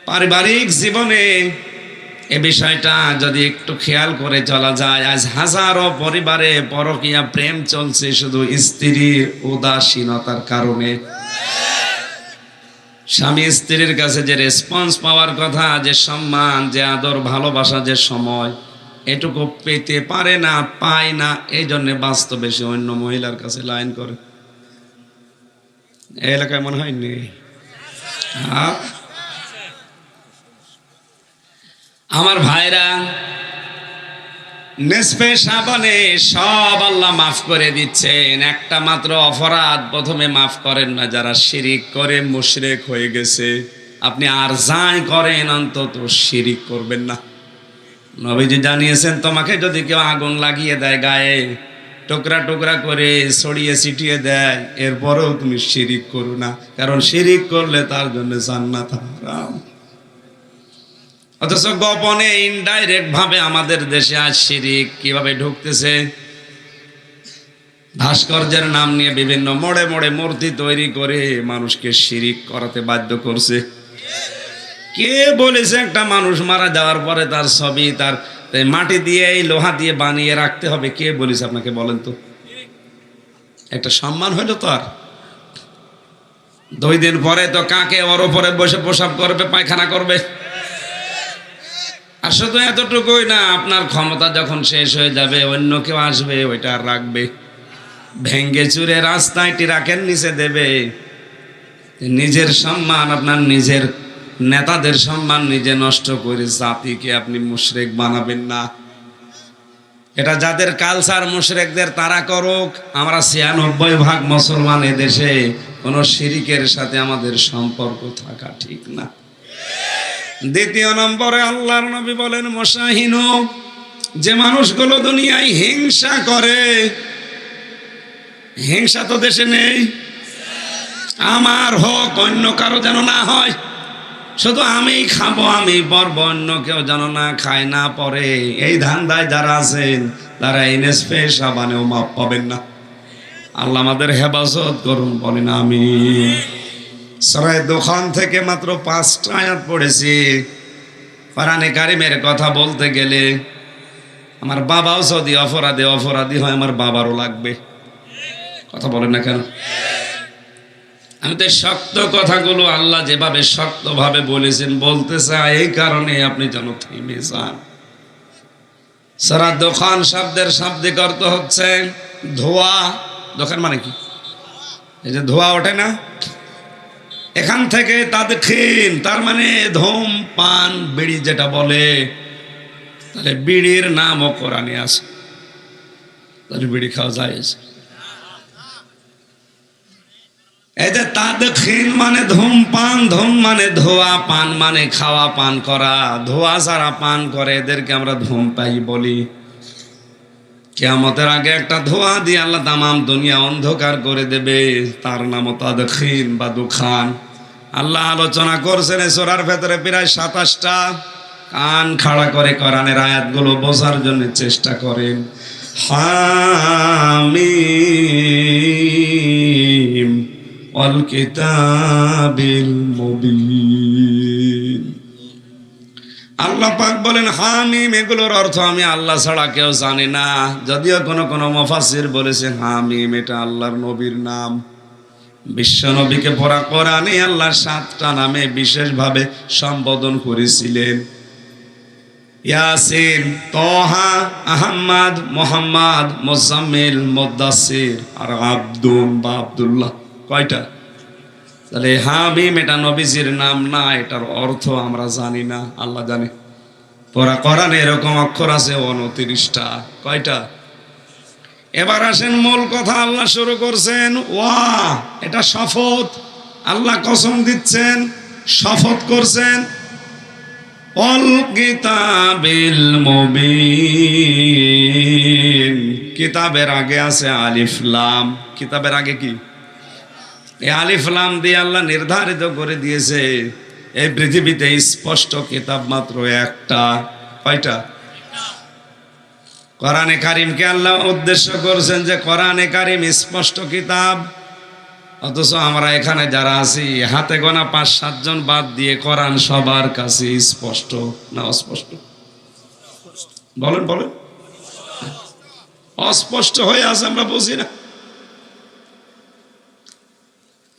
S1: পারিবারিক জীবনে এ বিষয়টা যদি একটু খেয়াল করে চলা যায়, আজ হাজারো পরিবারে পরকীয়া প্রেম চলছে শুধু স্ত্রীর উদাসীনতার কারণে। স্বামী স্ত্রীর কাছে যে রেসপন্স পাওয়ার কথা, যে সম্মান, যে আদর, ভালোবাসা, যে সময়, এটুকু পেতে পারে না, পায় না। এই জন্য বাস্তবে সে অন্য মহিলার কাছে লাইন করে। এই এলাকায় মনে হয় নেই। আমার ভাইরা, নেসফে শাবানে সব আল্লাহ মাফ করে দিচ্ছেন। একটা মাত্র অপরাধ প্রথমে মাফ করেন না, যারা শিরিক করে মুশরিক হয়ে গেছে। আপনি আর যাই করেন অন্তত শিরিক করবেন না। নবীজি জানিয়েছেন, তোমাকে যদি কেউ আগুন লাগিয়ে দেয় গায়ে, টুকরা টুকরা করে ছড়িয়ে ছিটিয়ে দেয়, এরপরেও তুমি শিরিক করো না, কারণ শিরিক করলে তার জন্য জান্নাত হারাম। অথচ গোপনে ইনডাইরেক্ট ভাবে আমাদের দেশে আজ শিরিক কিভাবে ঢুকতেছে। ভাস্কর্যের নাম নিয়ে বিভিন্ন মোড়ে মোড়ে মূর্তি তৈরি করে মানুষকে শিরিক করাতে বাধ্য করছে। কে বলেছে একটা মানুষ মারা যাওয়ার পরে তার ছবি তার মাটি দিয়ে লোহা দিয়ে বানিয়ে রাখতে হবে? কে বলেছে আপনাকে বলেন তো? একটা সম্মান হইল তো। আর 2 দিন পরে তো কাকে ওর উপরে বসে প্রসাব করবে, পায়খানা করবে। আর শুধু এতটুকুই না, আপনার ক্ষমতা যখন শেষ হয়ে যাবে অন্য কেউ আসবে ওইটা আর রাখবে, ভেঙ্গে চুরে রাস্তায় ট্রাকের নিচে দেবে। নিজের সম্মান, আপনার নিজের নেতাদের সম্মান নিজে নষ্ট করে জাতিকে আপনি মুশরিক বানাবেন না। এটা যাদের কালচার মুশরিকদের, তারা করুক। আমরা 96% মুসলমান এদেশে, কোনো শিরিকের সাথে আমাদের সম্পর্ক থাকা ঠিক না। দ্বিতীয় নম্বরে আল্লাহর নবী বলেন, মুশাহিনু, যে মানুষগুলো দুনিয়ায় হিংসা করে, হিংসা তো দেশে নেই। আমার হোক, অন্য কারো যেন না হয়, শুধু আমি খাবো, আমি পরব, অন্য কেউ যেন না খায় না পরে, এই ধান্দায় যারা আছেন তারা নেসফে শাবানেও মাপ পাবেন না। আল্লাহ আমাদের হেফাজত করুন, বলেন আমিন। সূরা দুখান থেকে মাত্র 5টা আয়াত পড়েছি। কোরআনে কারিমের কথা বলতে গেলে আমার বাবাও যদি অপরাধী হয়, আমার বাবারও লাগবে। কথা বলেন না কেন? আমি তো শক্ত কথাগুলো আল্লাহ যেভাবে শক্তভাবে বলেছেন বলতে চাই, এই কারণে আপনি যেন থেমে যান। সূরা দুখান শব্দের শাব্দিক অর্থ হচ্ছে ধোঁয়া। দোকান মানে কি? এই যে ধোঁয়া ওঠে না, এখান থেকে তাদখিন, তার মানে ধূমপান, বিড়ি যেটা বলে। তাহলে বিড়ির নামও কোরআনে আছে, তাহলে বিড়ি খাওয়া যায়। এই যে তাদখিন মানে ধূমপান, ধূম মানে ধোয়া, পান মানে খাওয়া, পান করা। ধোয়া যারা পান করে এদেরকে আমরা ধূমপায়ী বলি। কিয়ামতের আগে একটা ধোঁয়া দিয়ে আল্লাহ তামাম দুনিয়া অন্ধকার করে দেবে, তার নামও তাদখিন বা দুখান। আল্লাহ আলোচনা করছেন এই সূরার ভেতরে প্রায় 27টা। কান খাড়া করে কোরআনের আয়াতগুলো বোঝার জন্য চেষ্টা করেন। হামিম ওয়াল কিতাবিল মুবিন। আল্লাহ পাক বলেন হামিম, এগুলোর অর্থ আমি আল্লাহ ছাড়া কেউ জানে না। যদিও কোন মুফাসসির বলেছে হামিম এটা আল্লাহর নবীর নাম। বিশ্ব নবীকে পড়া কোরআনে আল্লাহ 7টা নামে বিশেষভাবে সম্বোধন করেছিলেন। ইয়াসিন, তাহা, আহমদ, মুহাম্মদ, মুজাম্মিল, মুদাসসির আর আব্দুল বা আব্দুল্লাহ। কয়টা? তাহলে হামিম এটা নবীজির নাম না, এটার অর্থ আমরা জানি না, আল্লাহ জানে। পড়া কোরআনে এরকম অক্ষর আছে 29টা। কয়টা? এবার আসেন মূল কথা। আল্লাহ শুরু করছেন ওয়া, এটা শপথ। আল্লাহ কসম দিচ্ছেন, শপথ করছেন। অল কিতাবিল মুবিন, কিতাবের আগে আছে আলিফ লাম। কিতাবের আগে কি? এই আলিফ লাম দিয়ে আল্লাহ নির্ধারিত করে দিয়েছে এই পৃথিবীতে স্পষ্ট কিতাব মাত্র একটা। কয়টা? কোরআনে কারিমকে আল্লাহ উদ্দেশ্য করছেন যে কোরআনে কারিম স্পষ্ট কিতাব। অথচ আমরা এখানে যারা আছি হাতে গোনা 5-7 জন বাদ দিয়ে কোরআন সবার কাছে স্পষ্ট না অস্পষ্ট? বলেন বলেন। অস্পষ্ট হয়ে আছে, আমরা বুঝি না।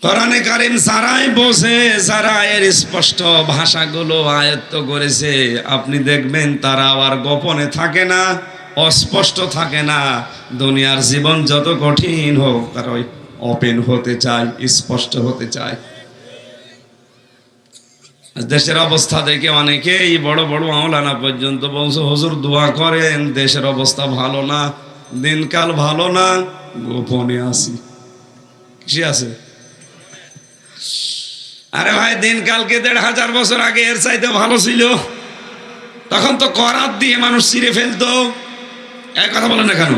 S1: কোরআনে কারিম যারাই বোঝে, যারা এর স্পষ্ট ভাষাগুলো আয়ত্ত করেছে, আপনি দেখবেন তারা আর গোপনে থাকে না, অস্পষ্ট থাকে না। দুনিয়ার জীবন যত কঠিন হোক তারা ওই ওপেন হতে চায়, স্পষ্ট হতে চায়। দেশের অবস্থা দেখে অনেকেই বড় বড় মাওলানা পর্যন্ত বলছে হুজুর দোয়া করেন, দেশের অবস্থা ভালো না, দিনকাল ভালো না, গোপনে আছি। কিসে আছে? আরে ভাই, দিনকালকে ১৫০০ বছর আগে এর চাইতে ভালো ছিল। তখন তো করাত দিয়ে মানুষ ছিঁড়ে ফেলতো। এক কথা বলেন না কেন?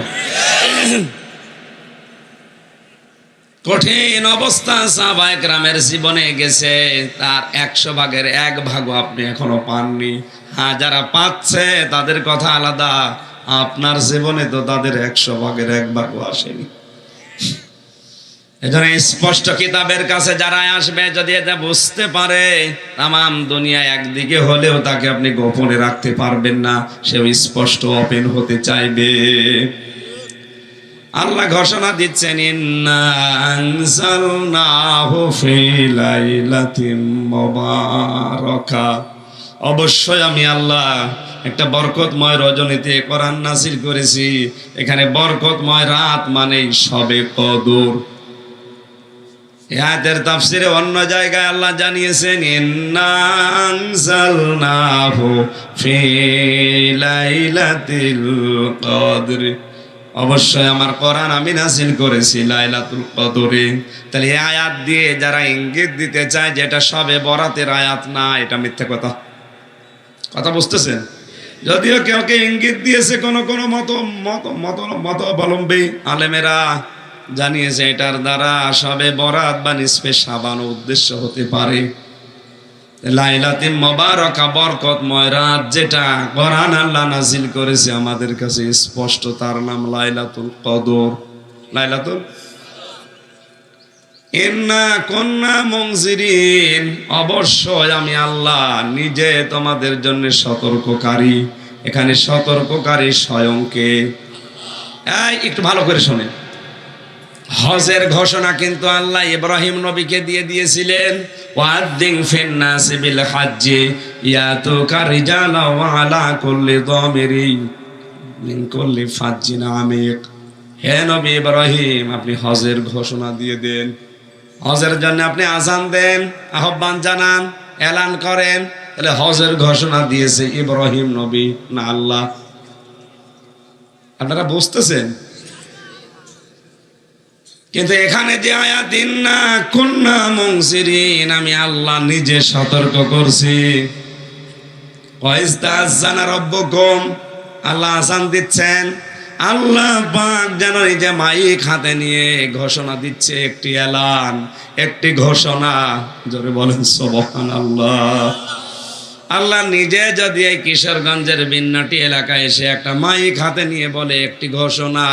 S1: কঠিন অবস্থা সাহাবায়ে কেরামের জীবনে গেছে, তার ১০০ ভাগের ১ ভাগও আপনি এখনো পাননি। হ্যাঁ, যারা পাচ্ছে তাদের কথা আলাদা, আপনার জীবনে তো তাদের ১০০ ভাগের ১ ভাগও আসেনি। এজন্য স্পষ্ট কিতাবের কাছে যারা আসবে, যদি এটা বুঝতে পারে তামাম দুনিয়া একদিকে হলেও তাকে আপনি গোপনে রাখতে পারবেন না, সেও স্পষ্ট ওপেন হতে চাইবে। আল্লাহ ঘোষণা দিচ্ছেন, ইন্না আনজালনাহু ফি লাইলাতিন মুবারাকা, অবশ্যই আমি আল্লাহ একটা বরকতময় রজনীতে কোরআন নাযিল করেছি। এখানে বরকতময় রাত মানে শবে কদর। এই আয়াতের তাফসিরে অন্য জায়গায় আল্লাহ জানিয়েছেন, ইন্না আনজালনাহু ফি লাইলাতিল কদর, অবশ্যই আমার কোরআন আমি নাযিল করেছি লাইলাতুল কদরে। তাহলে এই আয়াত দিয়ে যারা ইঙ্গিত দিতে চায় যে এটা শবে বরাতের আয়াত না, এটা মিথ্যা কথা। কথা বুঝতেছেন? যদিও কেউ কেউ ইঙ্গিত দিয়েছে, কোন কোন মতাবলম্বী আলেমেরা জানিয়েছে এটার দ্বারা শবে বরাত বা নিসফে শাবান উদ্দেশ্য হতে পারে। লাইলাতুল মুবারাকা, বরকতময় রাত, যেটা কোরআন আল্লাহ নাযিল করেছে আমাদের কাছে স্পষ্ট, তার নাম লাইলাতুল কদর। লাইলাতুল ইন্না কুন্না মুনজিরিন, অবশ্যই আমি আল্লাহ নিজে তোমাদের জন্য সতর্ককারী। এখানে সতর্ককারী স্বয়ংকে। একটু ভালো করে শোনেন, হজের ঘোষণা কিন্তু আল্লাহ ইব্রাহিম নবীকে দিয়ে দিয়েছিলেন। ওয়াদ্দিন ফিন নাসি বিল হাজ্জি ইয়াতুকা রিজালা ওয়া আলা কুল্লি দামিরিন মিন কুল্লি ফাজ্জিন আমিক। হে নবী ইব্রাহিম, আপনি হজের ঘোষণা দিয়ে দেন। হজের জন্য আপনি আযান দেন, আহ্বান জানান, এলান করেন। তাহলে হজের ঘোষণা দিয়েছে ইব্রাহিম নবী না আল্লাহ? আপনারা বুঝতেছেন? কিন্তু এখানে যে আয়াত, ইন্না কুন্না মুনজিরিন, আমি আল্লাহ নিজে সতর্ক করছি। ওয়াইস্তাযানা রাব্বুকুম, আল্লাহ আযান দিচ্ছেন। আল্লাহ পাক যেন নিজে মাইক হাতে নিয়ে ঘোষণা দিচ্ছে, একটি এলান, একটি ঘোষণা। জোরে বলেন সুবহানাল্লাহ। আল্লাহ নিজে যদি এই কিশোরগঞ্জের বিন্নাটি এলাকায় এসে একটা মাইক হাতে নিয়ে বলে একটি ঘোষণা,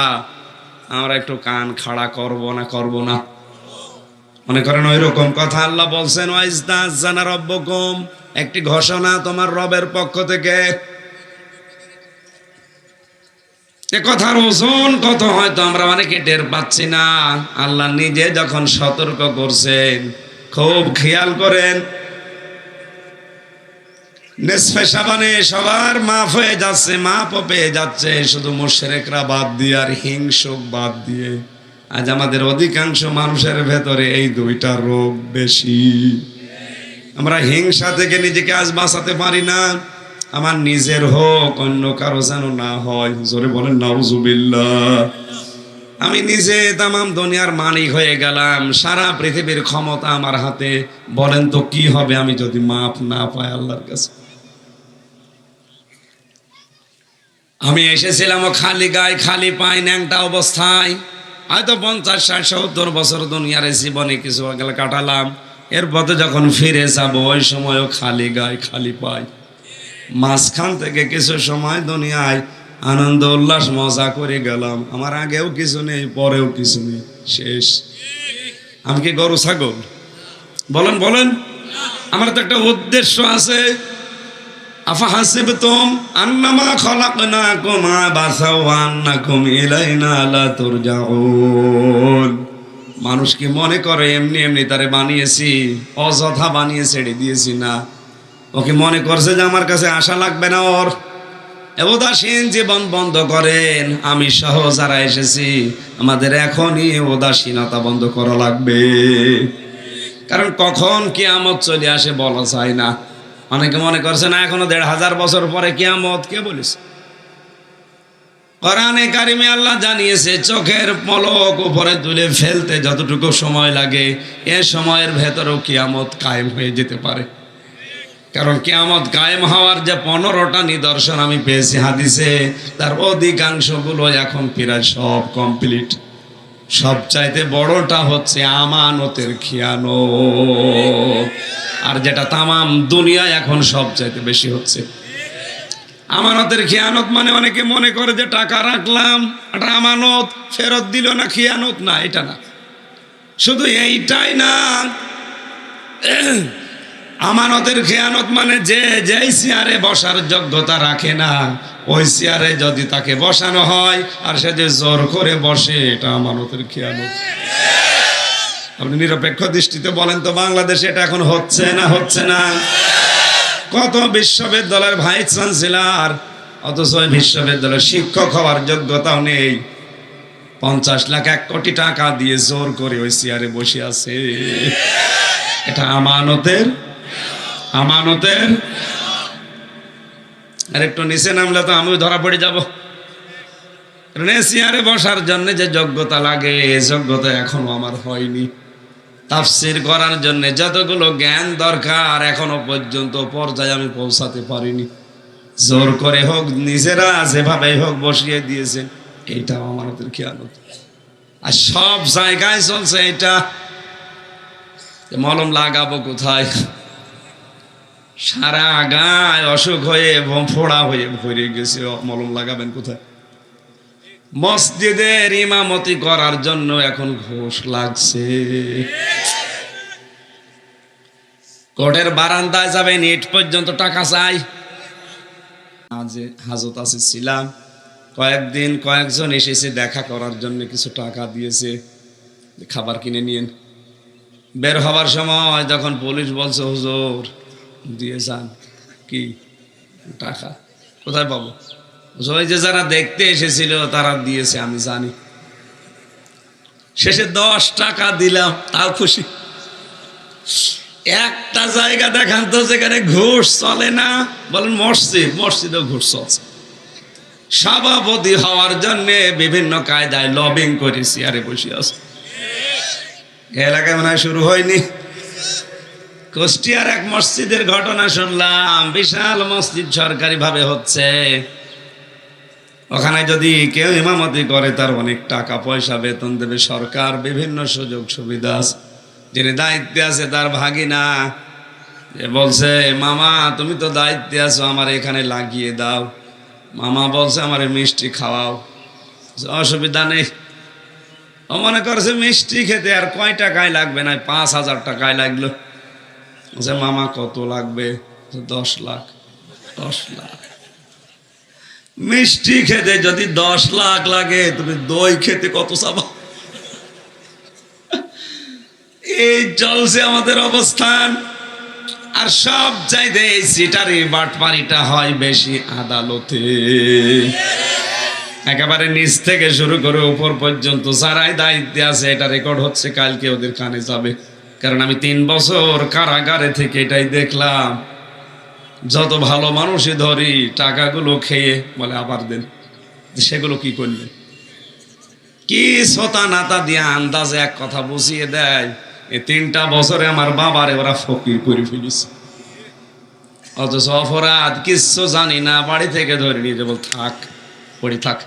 S1: আমরা একটু কান খাড়া করব না? মনে করেন ওই রকম কথা আল্লাহ বলছেন, ওয়াইস্তাযানা রাব্বুকুম, একটি ঘোষণা তোমার রবের পক্ষ থেকে। এ কথার ওজন কত হয়তো আমরা অনেকে টের পাচ্ছি না। আল্লাহ নিজে যখন সতর্ক করছেন, খুব খেয়াল করেন। নিসফে শাবানে সবার মাফ হয়ে যাচ্ছে, মাফও পেয়ে যাচ্ছে, শুধু মুশরিকরা বাদ দিয়ে আর হিংসুক বাদ দিয়ে। আজ আমাদের অধিকাংশ মানুষের ভেতরে এই দুইটা রোগ বেশি। আমরা হিংসা থেকে নিজেকে আজ বাঁচাতে পারি না। আমার নিজের হোক, অন্য কারো যেন না হয়। জোরে বলেন নাউজুবিল্লাহ। আমি নিজে তামাম দুনিয়ার মালিক হয়ে গেলাম, সারা পৃথিবীর ক্ষমতা আমার হাতে। বলেন তো কি হবে আমি যদি মাফ না পাই আল্লাহর কাছে? আমি এসেছিলাম খালি গায়ে খালি পায়ে ন্যাংটা অবস্থায়, হয়তো 50, 60, 70 বছর দুনিয়ার জীবনে কিছু গেলে কাটালাম। এরপরে যখন ফিরে যাব ওই সময়ও খালি গায়ে খালি পাই। মাঝখান থেকে কিছু সময় দুনিয়ায় আনন্দ উল্লাস মজা করে গেলাম, আমার আগেও কিছু নেই পরেও কিছু নেই, শেষ। আমি কি গরু ছাগল? বলেন বলেন। আমার তো একটা উদ্দেশ্য আছে। আফাহাসিবতুম আন্নামা খালাকনাকুম আবাসা ওয়া আন্নাকুম ইলাইনা লা তুরজাউন। মানুষ কি মনে করে এমনি এমনি তারে বানিয়েছি, অযথা বানিয়ে ছেড়ে দিয়েছি না? ওকে মনে করছে যে আমার কাছে আশা লাগবে না ওর? উদাসীন জীবন বন্ধ করেন। আমি সহ যারা এসেছি আমাদের এখনই উদাসীনতা বন্ধ করা লাগবে। কারণ কখন কিয়ামত চলে আসে বলা যায় না। অনেকে মনে করছে না এখনো ১,৫০০ বছর পরে কিয়ামত, কে বলেছে? কোরআনে কারিমে আল্লাহ জানিয়েছে চোখের পলক উপরে তুলে ফেলতে যতটুকু সময় লাগে এ সময়ের ভেতরেও কিয়ামত কায়েম হয়ে যেতে পারে। কারণ কিয়ামত কায়েম হওয়ার যে 15টা নিদর্শন আমি পেয়েছি হাদিসে, তার অধিকাংশগুলো এখন প্রায় সব কমপ্লিট। সবচাইতে বড়টা হচ্ছে আমানতের খিয়ানত, আর যেটা তামাম দুনিয়ায় এখন সবচাইতে বেশি হচ্ছে আমানতের খিয়ানত। মানে অনেকে মনে করে যে টাকা রাখলাম, এটা আমানত, ফেরত দিল না, খিয়ানত না, এটা না। শুধু এইটাই না, আমানতের খেয়ানত মানে যে যেই চেয়ারে বসার যোগ্যতা রাখে না, ওই চেয়ারে যদি তাকে বসানো হয় আর সে যে জোর করে বসে, এটা আমানতের খেয়ানত। আপনি নিরপেক্ষ দৃষ্টিতে বলেন তো, বাংলাদেশে এটা এখন হচ্ছে না? হচ্ছে না? কত বিশ্ববিদ্যালয়ের ভাইস চ্যান্সেলর, অথচ ওই বিশ্ববিদ্যালয়ের শিক্ষক হওয়ার যোগ্যতাও নেই, 50 লাখ 1 কোটি টাকা দিয়ে জোর করে ওই চেয়ারে বসে আছে। এটা আমানতের আর একটু নিচে নামলে তো আমিও ধরা পড়ে যাব। চেয়ারে বসার জন্য যে যোগ্যতা লাগে, এই যোগ্যতা এখনো আমার হয়নি। তাফসীর করার জন্য যতগুলো জ্ঞান দরকার এখনো পর্যন্ত পর্যায়ে আমি পৌঁছাতে পারিনি। জোর করে হোক, নিজেরা যেভাবে হোক বসিয়ে দিয়েছে, এইটাও আমানতের খেয়ানত। আর সব জায়গায় চলছে এটা। মলম লাগাবো কোথায়? সারা গায়ে অসুখ হয়ে ফোড়া হয়ে ভরে গেছে, মলম লাগাবেন কোথায়? মসজিদের ইমামতি করার জন্য এখন ঘুষ লাগছে। কোর্টের বারান্দায় যাবেন, ইট পর্যন্ত টাকা চাই। আজ হাজত আছে ছিলাম কয়েকদিন, কয়েকজন এসেছে দেখা করার জন্য, কিছু টাকা দিয়েছে, খাবার কিনে নিয়েন। বের হওয়ার সময় যখন পুলিশ বলছে হুজুর দিয়ে যান, কি টাকা কোথায় পাবো? ওই যে যারা দেখতে এসেছিল তারা দিয়েছে, আমি জানি। শেষে 10 টাকা দিলাম, তাও খুশি। একটা জায়গা দেখান তো যেখানে ঘুষ চলে না, বলেন মসজিদ, মসজিদেও ঘুষ চলছে। সভাপতি হওয়ার জন্য বিভিন্ন কায়দায় লবিং করেছি, আরে বসে আছে। এলাকায় মনে হয় শুরু হয়নি। কুষ্টিয়ার এক মসজিদের ঘটনা শুনলাম, বিশাল মসজিদ সরকারি ভাবে হচ্ছে। ওখানে যদি কেউ ইমামতি করে তার অনেক টাকা পয়সা বেতন দেবে সরকার, বিভিন্ন সুযোগ সুবিধা আছে। যিনি দায়িত্বে আছে তার ভাগিনা বলছে, মামা তুমি তো দায়িত্বে আছো, আমার এখানে লাগিয়ে দাও। মামা বলছে আমার মিষ্টি খাওয়াও। অসুবিধা নেই। ও মনে করছে মিষ্টি খেতে আর কয় টাকায় লাগবে, না 5,000 টাকায় লাগলো। মামা কত লাগবে? 10 লাখ। 10 লাখ মিষ্টি খেতে যদি 10 লাখ লাগে, তুমি দই খেতে কত চাবা? এই চলছে আমাদের অবস্থান। আর সব চাইতে এই সিটারি বাটপারিটা হয় বেশি আদালতে। একেবারে নিচ থেকে শুরু করে উপর পর্যন্ত যারাই দায়িত্বে আছে, এটা রেকর্ড হচ্ছে, কালকে ওদের কানে যাবে। কারণ আমি 3 বছর কারাগারে থেকে এটাই দেখলাম। যত ভালো মানুষই ধরি, টাকাগুলো খেয়ে বলে আবার দেন। সেগুলো কি করলেন? কি ছতা নাতা দিয়ে আন্দাজে এক কথা বুঝিয়ে দেয়। এই 3টা বছরে আমার বাবারে ওরা ফকির করে ফেলেছে, অথচ অপরাধ কিচ্ছু জানি না, বাড়ি থেকে ধরে নিয়ে যাবো, থাক পড়ি থাক।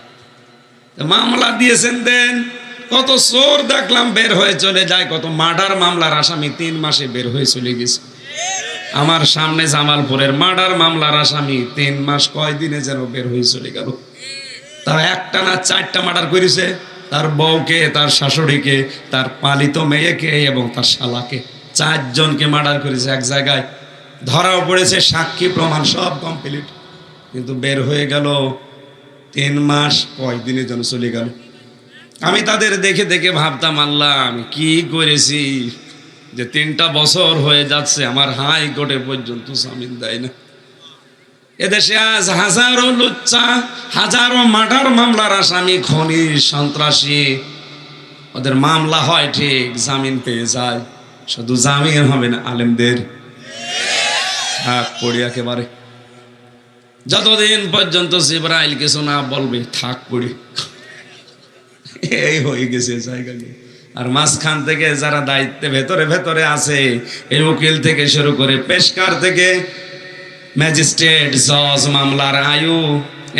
S1: মামলা দিয়েছেন, দেন। কত চোর দেখলাম বের হয়ে চলে যায়, কত মার্ডার মামলার আসামি 3 মাসে বের হয়ে চলে গেছে। আমার সামনে জামালপুরের মার্ডার মামলার আসামি 3 মাস কয়দিনে যেন বের হয়ে চলে গেল। তার একটা না 4টা মার্ডার করেছে, তার বউকে, তার শাশুড়িকে, তার পালিত মেয়েকে এবং তার শালাকে, 4 জনকে মার্ডার করেছে এক জায়গায়। ধরাও পড়েছে, সাক্ষী প্রমাণ সব কমপ্লিট, কিন্তু বের হয়ে গেল 3 মাস কয়দিনে যেন চলে গেল। আমি তাদের দেখে দেখে ভাবতাম, আল্লাহ আমি কি করেছি যে 3টা বছর হয়ে যাচ্ছে, আমার হাইকোর্টে পর্যন্ত জামিন দেয় না। এদেশে আজ হাজারো লুচ্চা, হাজারো মার্ডার মামলার আসামি, খনি সন্ত্রাসী, ওদের মামলা হয় ঠিক, জামিন পেয়ে যায়। শুধু জামিন হবে না, আলেমদের থাক পড়ি একেবারে, যতদিন পর্যন্ত জিবরাইল কিছু না বলবে থাক পড়ি, এই হয়ে গেছে জায়গা। আর মাঝখান থেকে যারা দায়িত্বে ভেতরে ভেতরে আছে, এই উকিল থেকে শুরু করে পেশকার থেকে ম্যাজিস্ট্রেট, জজ, মামলার আয়ু,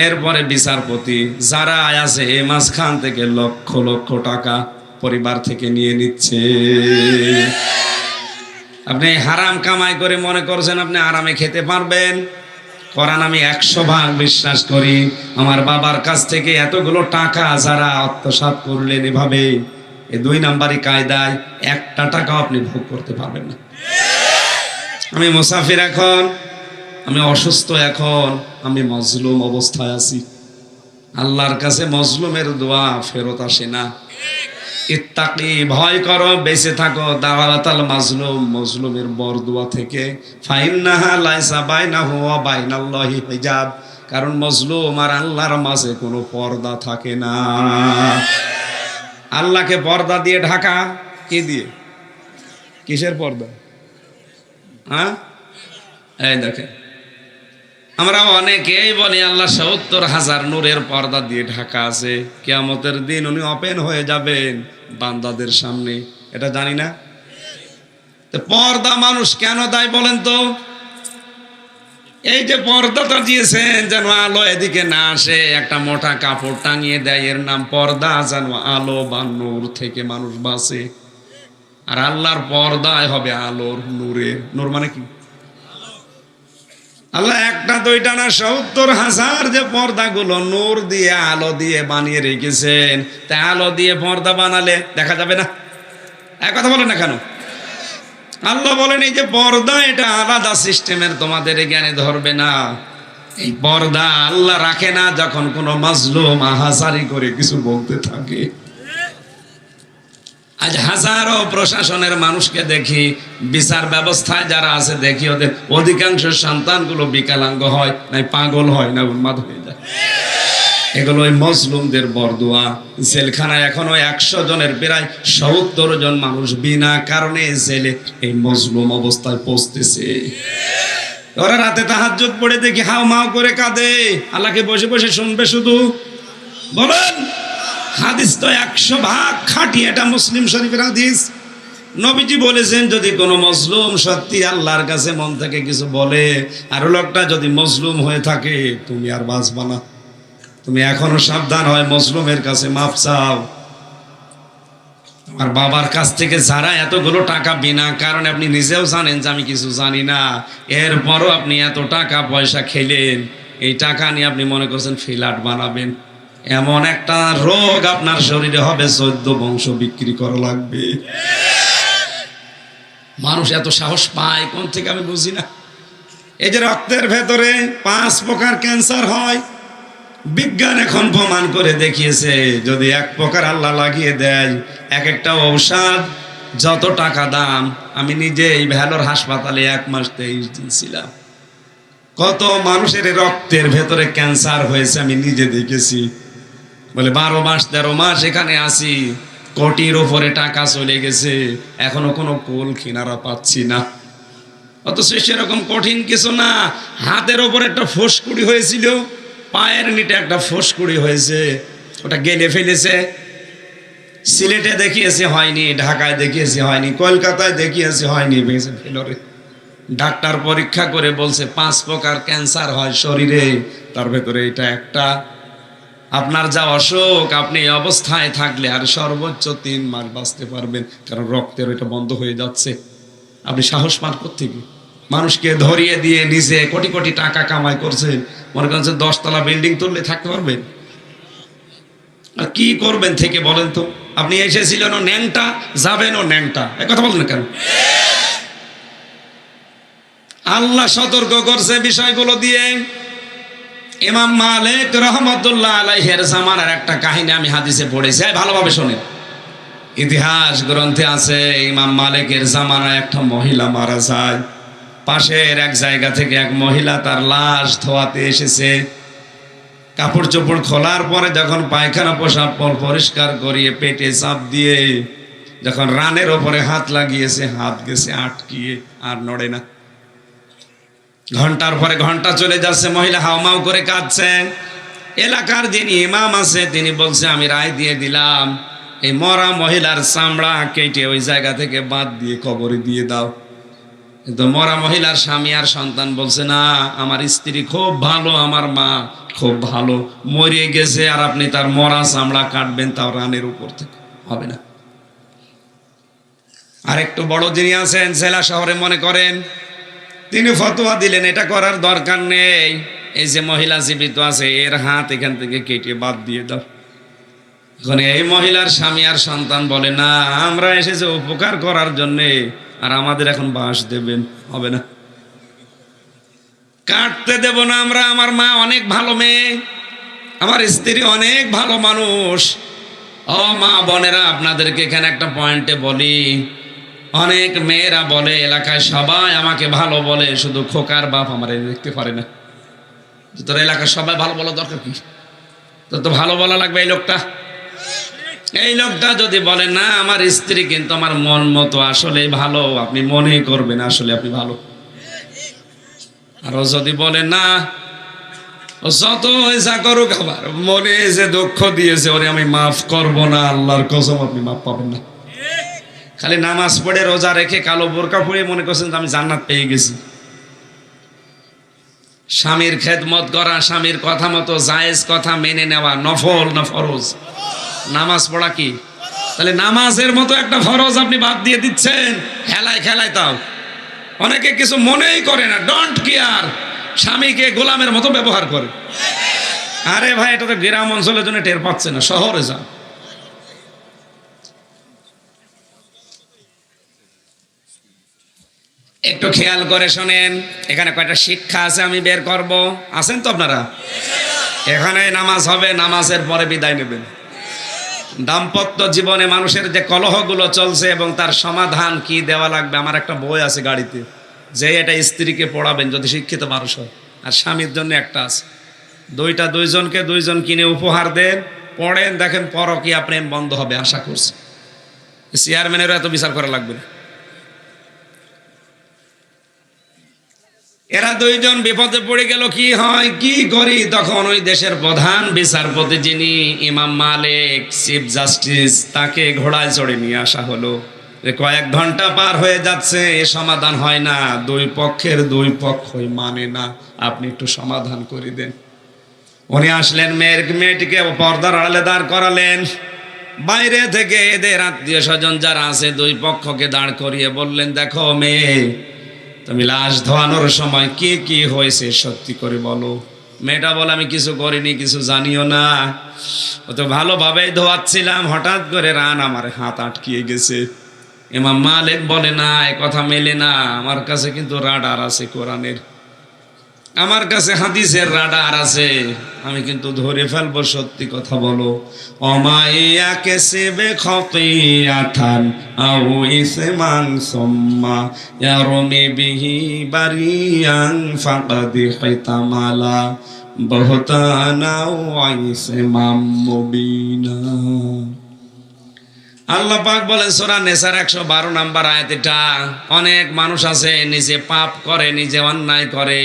S1: এরপরে বিচারপতি, যারা আছে এই মাঝখান থেকে লক্ষ লক্ষ টাকা পরিবার থেকে নিয়ে নিচ্ছে। আপনি হারাম কামাই করে মনে করছেন আপনি আরামে খেতে পারবেন? কোরআন আমি 100 ভাগ বিশ্বাস করি। আমার বাবার কাছ থেকে এতগুলো টাকা যারা আত্মসাৎ করলেন এভাবে, এই 2 নাম্বারই কায়দায় একটা টাকাও আপনি ভোগ করতে পারবেন না। আমি মুসাফির, এখন আমি অসুস্থ, এখন আমি মজলুম অবস্থায় আছি। আল্লাহর কাছে মজলুমের দোয়া ফেরত আসে না। ইত্তাকি, ভয় করো, বেঁচে থাকো দাওয়াতাল মাজলুম, মজলুমের বরদুয়া থেকে। ফাইন্নাহা লাইসা বাইনাহু ওয়া বাইনাল্লাহি হিজাব, কারণ মজলুম আর আল্লাহর মাঝে কোনো পর্দা থাকে না। আল্লাহকে পর্দা দিয়ে ঢাকা, কি দিয়ে? কিসের পর্দা? হ্যাঁ, এই দেখেন আমরা অনেকেই বলি আল্লাহ 70,000 নূরের পর্দা দিয়ে ঢাকা আছে, কিয়ামতের দিন উনি ওপেন হয়ে যাবেন বান্দাদের সামনে, এটা জানি না। তো পর্দা মানুষ কেন দেয় বলেন তো? এই যে পর্দাটা দিয়েছেন যেন আলো এদিকে না আসে, একটা মোটা কাপড় টাঙিয়ে দেয়, এর নাম পর্দা, যেন আলো বা নূর থেকে মানুষ বাঁচে। আর আল্লাহর পর্দায় হবে আলোর, নূরের। নূর মানে কি? আল্লাহ একটা দুইটা না 70,000 যে পর্দাগুলো নূর দিয়ে আলো দিয়ে বানিয়ে রেখেছেন, তা আলো দিয়ে পর্দা বানালে দেখা যাবে না? এক কথা বলেন না কেন? আল্লাহ বলেন এই যে পর্দা, এটা আলাদা সিস্টেমের, তোমাদের জ্ঞানে ধরবে না। এই পর্দা আল্লাহ রাখে না যখন কোনো মাজলুম আহাজারি করে কিছু বলতে থাকে। আজ হাজারো প্রশাসনের মানুষকে দেখি, বিচার ব্যবস্থায় যারা আছে দেখি, ওদের অধিকাংশ সন্তানগুলো বিকলাঙ্গ হয়, নাই পাগল হয়, না উন্মাদ হয়ে যায়। এগুলো ওই মজলুমদের বরদুয়া। জেলখানায় এখনো 100 জনের প্রায় 70 জন মানুষ বিনা কারণে জেলে এই মজলুম অবস্থায় পৌঁছতেছে। ওরা রাতে তাহাজ্জুদ পড়ে দেখি হাও মাও করে কাঁদে, আল্লাহকে বসে বসে শুনবে শুধু। বলেন, হাদিস তো 100 ভাগ খাঁটি, এটা মুসলিম শরীফের হাদিস। নবীজি বলেছেন যদি কোনো মজলুম সত্যি আল্লাহর কাছে মন থেকে কিছু বলে, আর লোকটা যদি মজলুম হয়ে থাকে, তুমি আর বাঁচবা না। তুমি এখনো সাবধান হয়, মজলুমের কাছে মাপ চাও। আর বাবার কাছ থেকে যারা এতগুলো টাকা বিনা কারণে, আপনি নিজেও জানেন যে আমি কিছু জানি না, এরপরও আপনি এত টাকা পয়সা খেলেন, এই টাকা নিয়ে আপনি মনে করছেন ফ্ল্যাট বানাবেন। এমন একটা রোগ আপনার শরীরে হবে, 14 বংশ বিক্রি করা লাগবে। মানুষ এত সাহস পায় কোন থেকে আমি বুঝি না। এই যে রক্তের ভেতরে 5 প্রকার ক্যান্সার হয়, বিজ্ঞান এখন প্রমাণ করে দেখিয়েছে যদি 1 প্রকার আল্লাহ লাগিয়ে দেয়, এক একটা ঔষধ যত টাকা দাম। আমি নিজে এই ভ্যালোর হাসপাতালে 1 মাস 23 দিন ছিলাম। কত মানুষের রক্তের ভেতরে ক্যান্সার হয়েছে আমি নিজে দেখেছি। বলে 12 মাস 13 মাস এখানে আসি, কোটির উপরে টাকা চলে গেছে, এখনো কোনো কুল কিনারা পাচ্ছি না। অথচ সেরকম কঠিন কিছু না। হাতের ওপর একটা ফুসকুড়ি হয়েছিল, পায়ের নিচে একটা ফুসকুড়ি হয়েছে, ওটা গেলে ফেলেছে। সিলেটে দেখিয়েছে হয়নি, ঢাকায় দেখিয়েছে হয়নি, কলকাতায় দেখিয়েছে হয়নি, ভেলোরে। ডাক্তার পরীক্ষা করে বলছে 5 প্রকার ক্যান্সার হয় শরীরে, তার ভেতরে এটা একটা। আপনার যা অসুখ, আপনি এই অবস্থায় থাকলে আর সর্বোচ্চ 3 মাস বাঁচতে পারবেন, কারণ রক্তের ওইটা বন্ধ হয়ে যাচ্ছে। আপনি সাহস পান কোত্থেকে? মানুষকে ধরিয়ে দিয়ে নিজে কোটি কোটি টাকা কামাই করছেন, মনে করছেন 10 তলা বিল্ডিং তুললে থাকতে পারবেন? আর কি করবেন থেকে বলেন তো? আপনি এসেছিলেন ও ন্যাংটা, যাবেন ও ন্যাংটা, এই কথা বলেন কেন? আল্লাহ সতর্ক করছে বিষয়গুলো দিয়ে। ইমাম মালিক রহমতুল্লাহ আলাইহির জামানার একটা কাহিনী আমি হাদিসে পড়েছি, ভালোভাবে শোনেন। ইতিহাস গ্রন্থে আছে ইমাম মালিকের জামানায় একটা মহিলা মারা যায়। পাশের এক জায়গা থেকে এক মহিলা তার লাশ ধোয়াতে এসেছে। কাপড় চোপড় খোলার পরে যখন পায়খানা পোশাক পরিষ্কার করিয়ে পেটে চাপ দিয়ে যখন রানের ওপরে হাত লাগিয়েছে, হাত গেছে আটকিয়ে, আর নড়ে না। ঘন্টার পরে ঘন্টা চলে যাচ্ছে, মহিলা হাওমাও করে কাঁদছে। এলাকার যিনি ইমাম আছে তিনি বলছে, আমি রায় দিয়ে দিলাম, এই মরা মহিলার চামড়া কেটে ওই জায়গা থেকে বাদ দিয়ে কবরে দিয়ে দাও। কিন্তু মরা মহিলার স্বামী আর সন্তান বলছে, না, আমার স্ত্রী খুব ভালো, আমার মা খুব ভালো, মরে গেছে, আর আপনি তার মরা চামড়া কাটবেন, তাও রানের উপর থেকে, হবে না। আর একটু বড় যিনি আছেন জেলা শহরে মনে করেন, তিনি ফতোয়া দিলেন এটা করার দরকার নেই, এই যে মহিলা জীবিত আছে এর হাত এখান থেকে কেটে বাদ দিয়ে দাও। এখন এই মহিলার স্বামী আর সন্তান বলে, না, আমরা এসেছি উপকার করার জন্যে, আর আমাদের এখন বাঁশ দেবেন, হবে না, কাটতে দেব না আমরা। আমার মা অনেক ভালো মেয়ে, আমার স্ত্রী অনেক ভালো মানুষ। ও মা বোনেরা, আপনাদেরকে এখানে একটা পয়েন্টে বলি, অনেক মেয়েরা বলে এলাকায় সবাই আমাকে ভালো বলে, শুধু খোকার বাপ আমার দেখতে পারে না। তোর এলাকার সবাই ভালো বলা দরকার কি? তোর তো ভালো বলা লাগবে। এই লোকটা যদি বলে, না, আমার স্ত্রী কিন্তু আমার মন মতো আসলে ভালো, আপনি মনে করবেন আসলে আপনি ভালো। আর ও যদি বলে, না, ও যত যা করুক আবার মনে যে দুঃখ দিয়েছে ওরে আমি মাফ করব না, আল্লাহর কসম আপনি মাফ পাবেন না। খালি নামাজ পড়ে রোজা রেখে কালো বোরকা পরে মনে করছেন আমি জান্নাত পেয়ে গেছি। স্বামীর খেদমত করা, স্বামীর কথা মতো জায়েজ কথা মেনে নেওয়া নফল না ফরজ? নামাজ পড়া কি? তাহলে নামাজের মতো একটা ফরজ আপনি বাদ দিয়ে দিচ্ছেন হেলায় খেলায়। তাও অনেকে কিছু মনেই করে না, ডোন্ট কেয়ার, স্বামীকে গোলামের মতো ব্যবহার করে। আরে ভাই, এটা তো গ্রাম অঞ্চলের জন্য টের পাচ্ছে না, শহরে যান। একটু খেয়াল করে শোনেন, এখানে কয়টা শিক্ষা আছে আমি বের করব। আছেন তো আপনারা? এখানে নামাজ হবে, নামাজের পরে বিদায় নেবেন। দাম্পত্য জীবনে মানুষের যে কলহগুলো চলছে এবং তার সমাধান কি দেওয়া লাগবে, আমার একটা বই আছে গাড়িতে, যে এটা স্ত্রীকে পড়াবেন যদি শিক্ষিত মানুষ হয়, আর স্বামীর জন্য একটা আছে। দুইজনকে দুইজন কিনে উপহার দেন, পড়েন, দেখেন পরকীয়া প্রেম বন্ধ হবে আশা করছি। চেয়ারম্যানেরও এত বিচার করা লাগবে না। এরা দুইজন বিপদে পড়ে গেল, কি হয় কি করি? তখন ওই দেশের প্রধান বিচারপতি যিনি ইমাম মালিক, চিফ জাস্টিস, তাকে ঘোড়ায় চড়ে নিয়ে আসা হলো। কয়েক ঘন্টা পার হয়ে যাচ্ছে, এ সমাধান হয় না, দুই পক্ষের দুই পক্ষই মানে না, আপনি একটু সমাধান করে দেন। উনি আসলেন, মেয়েটিকে পর্দার আড়ালে দাঁড় করালেন। বাইরে থেকে এদের আত্মীয় স্বজন যারা আছে দুই পক্ষকে দাঁড় করিয়ে বললেন, দেখো মেয়ে, তুমি লাশ ধোয়ানোর সময় কি কি হয়েছে সত্যি করে বলো। মেয়েটা বলে, আমি কিছু করিনি, কিছু জানিও না, ও তো ভালোভাবেই ধোয়াচ্ছিলাম, হঠাৎ করে রান আমার হাত আটকিয়ে গেছে। ইমাম মালিক বলে, না, এ কথা মেলে না, আমার কাছে কিন্তু রাডার আছে কোরআনের, আমার কাছে হাদিসের রাডার আছে, আমি কিন্তু ধরে ফেলবো, সত্যি কথা বলো। অমাইয়া কেসেবে খতিয়াতান আও ইসমান সুম্মা ইয়ারমি বিহি বারিয়ান ফাকাদ হিতামালা বুহতানা ওয়া ইসমাম মুবিনা। আল্লাহ পাক বলেন সূরা নেসার 112 নম্বর আয়াত। এটা অনেক মানুষ আছে নিজে পাপ করে, নিজে অন্যায় করে,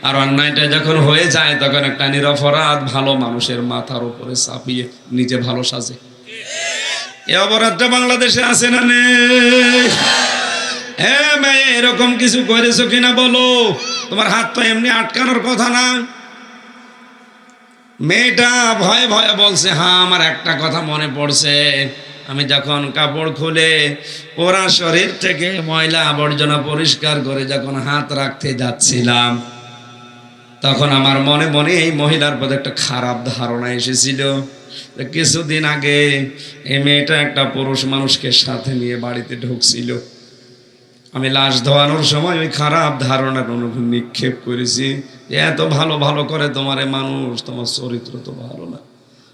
S1: আর অন্যায়টা যখন হয়ে যায় তখন একটা নিরপরাধ ভালো মানুষের মাথার উপরে চাপিয়ে নিজে ভালো সাজে। এই অপরাধটা বাংলাদেশে আছে না নেই? হ্যাঁ মেয়ে, এরকম কিছু করেছো কিনা বলো? তোমার হাত তো এমনি আটকানোর কথা না। মেয়েটা ভয়ে ভয়ে বলছে, হ্যাঁ আমার একটা কথা মনে পড়ছে, আমি যখন কাপড় খুলে ওরা শরীর থেকে ময়লা আবর্জনা পরিষ্কার করে যখন হাত রাখতে যাচ্ছিলাম, তখন আমার মনে মনে এই মহিলার প্রতি একটা খারাপ ধারণা এসেছিল। কিছুদিন আগে এই মেয়েটা একটা পুরুষ মানুষকে সাথে নিয়ে বাড়িতে ঢুকছিল। আমি লাশ ধোয়ানোর সময় ওই খারাপ ধারণার অনুভূতি নিক্ষেপ করেছি, এত ভালো ভালো করে তোমারে মানুষ, তোমার চরিত্র তো ভালো না।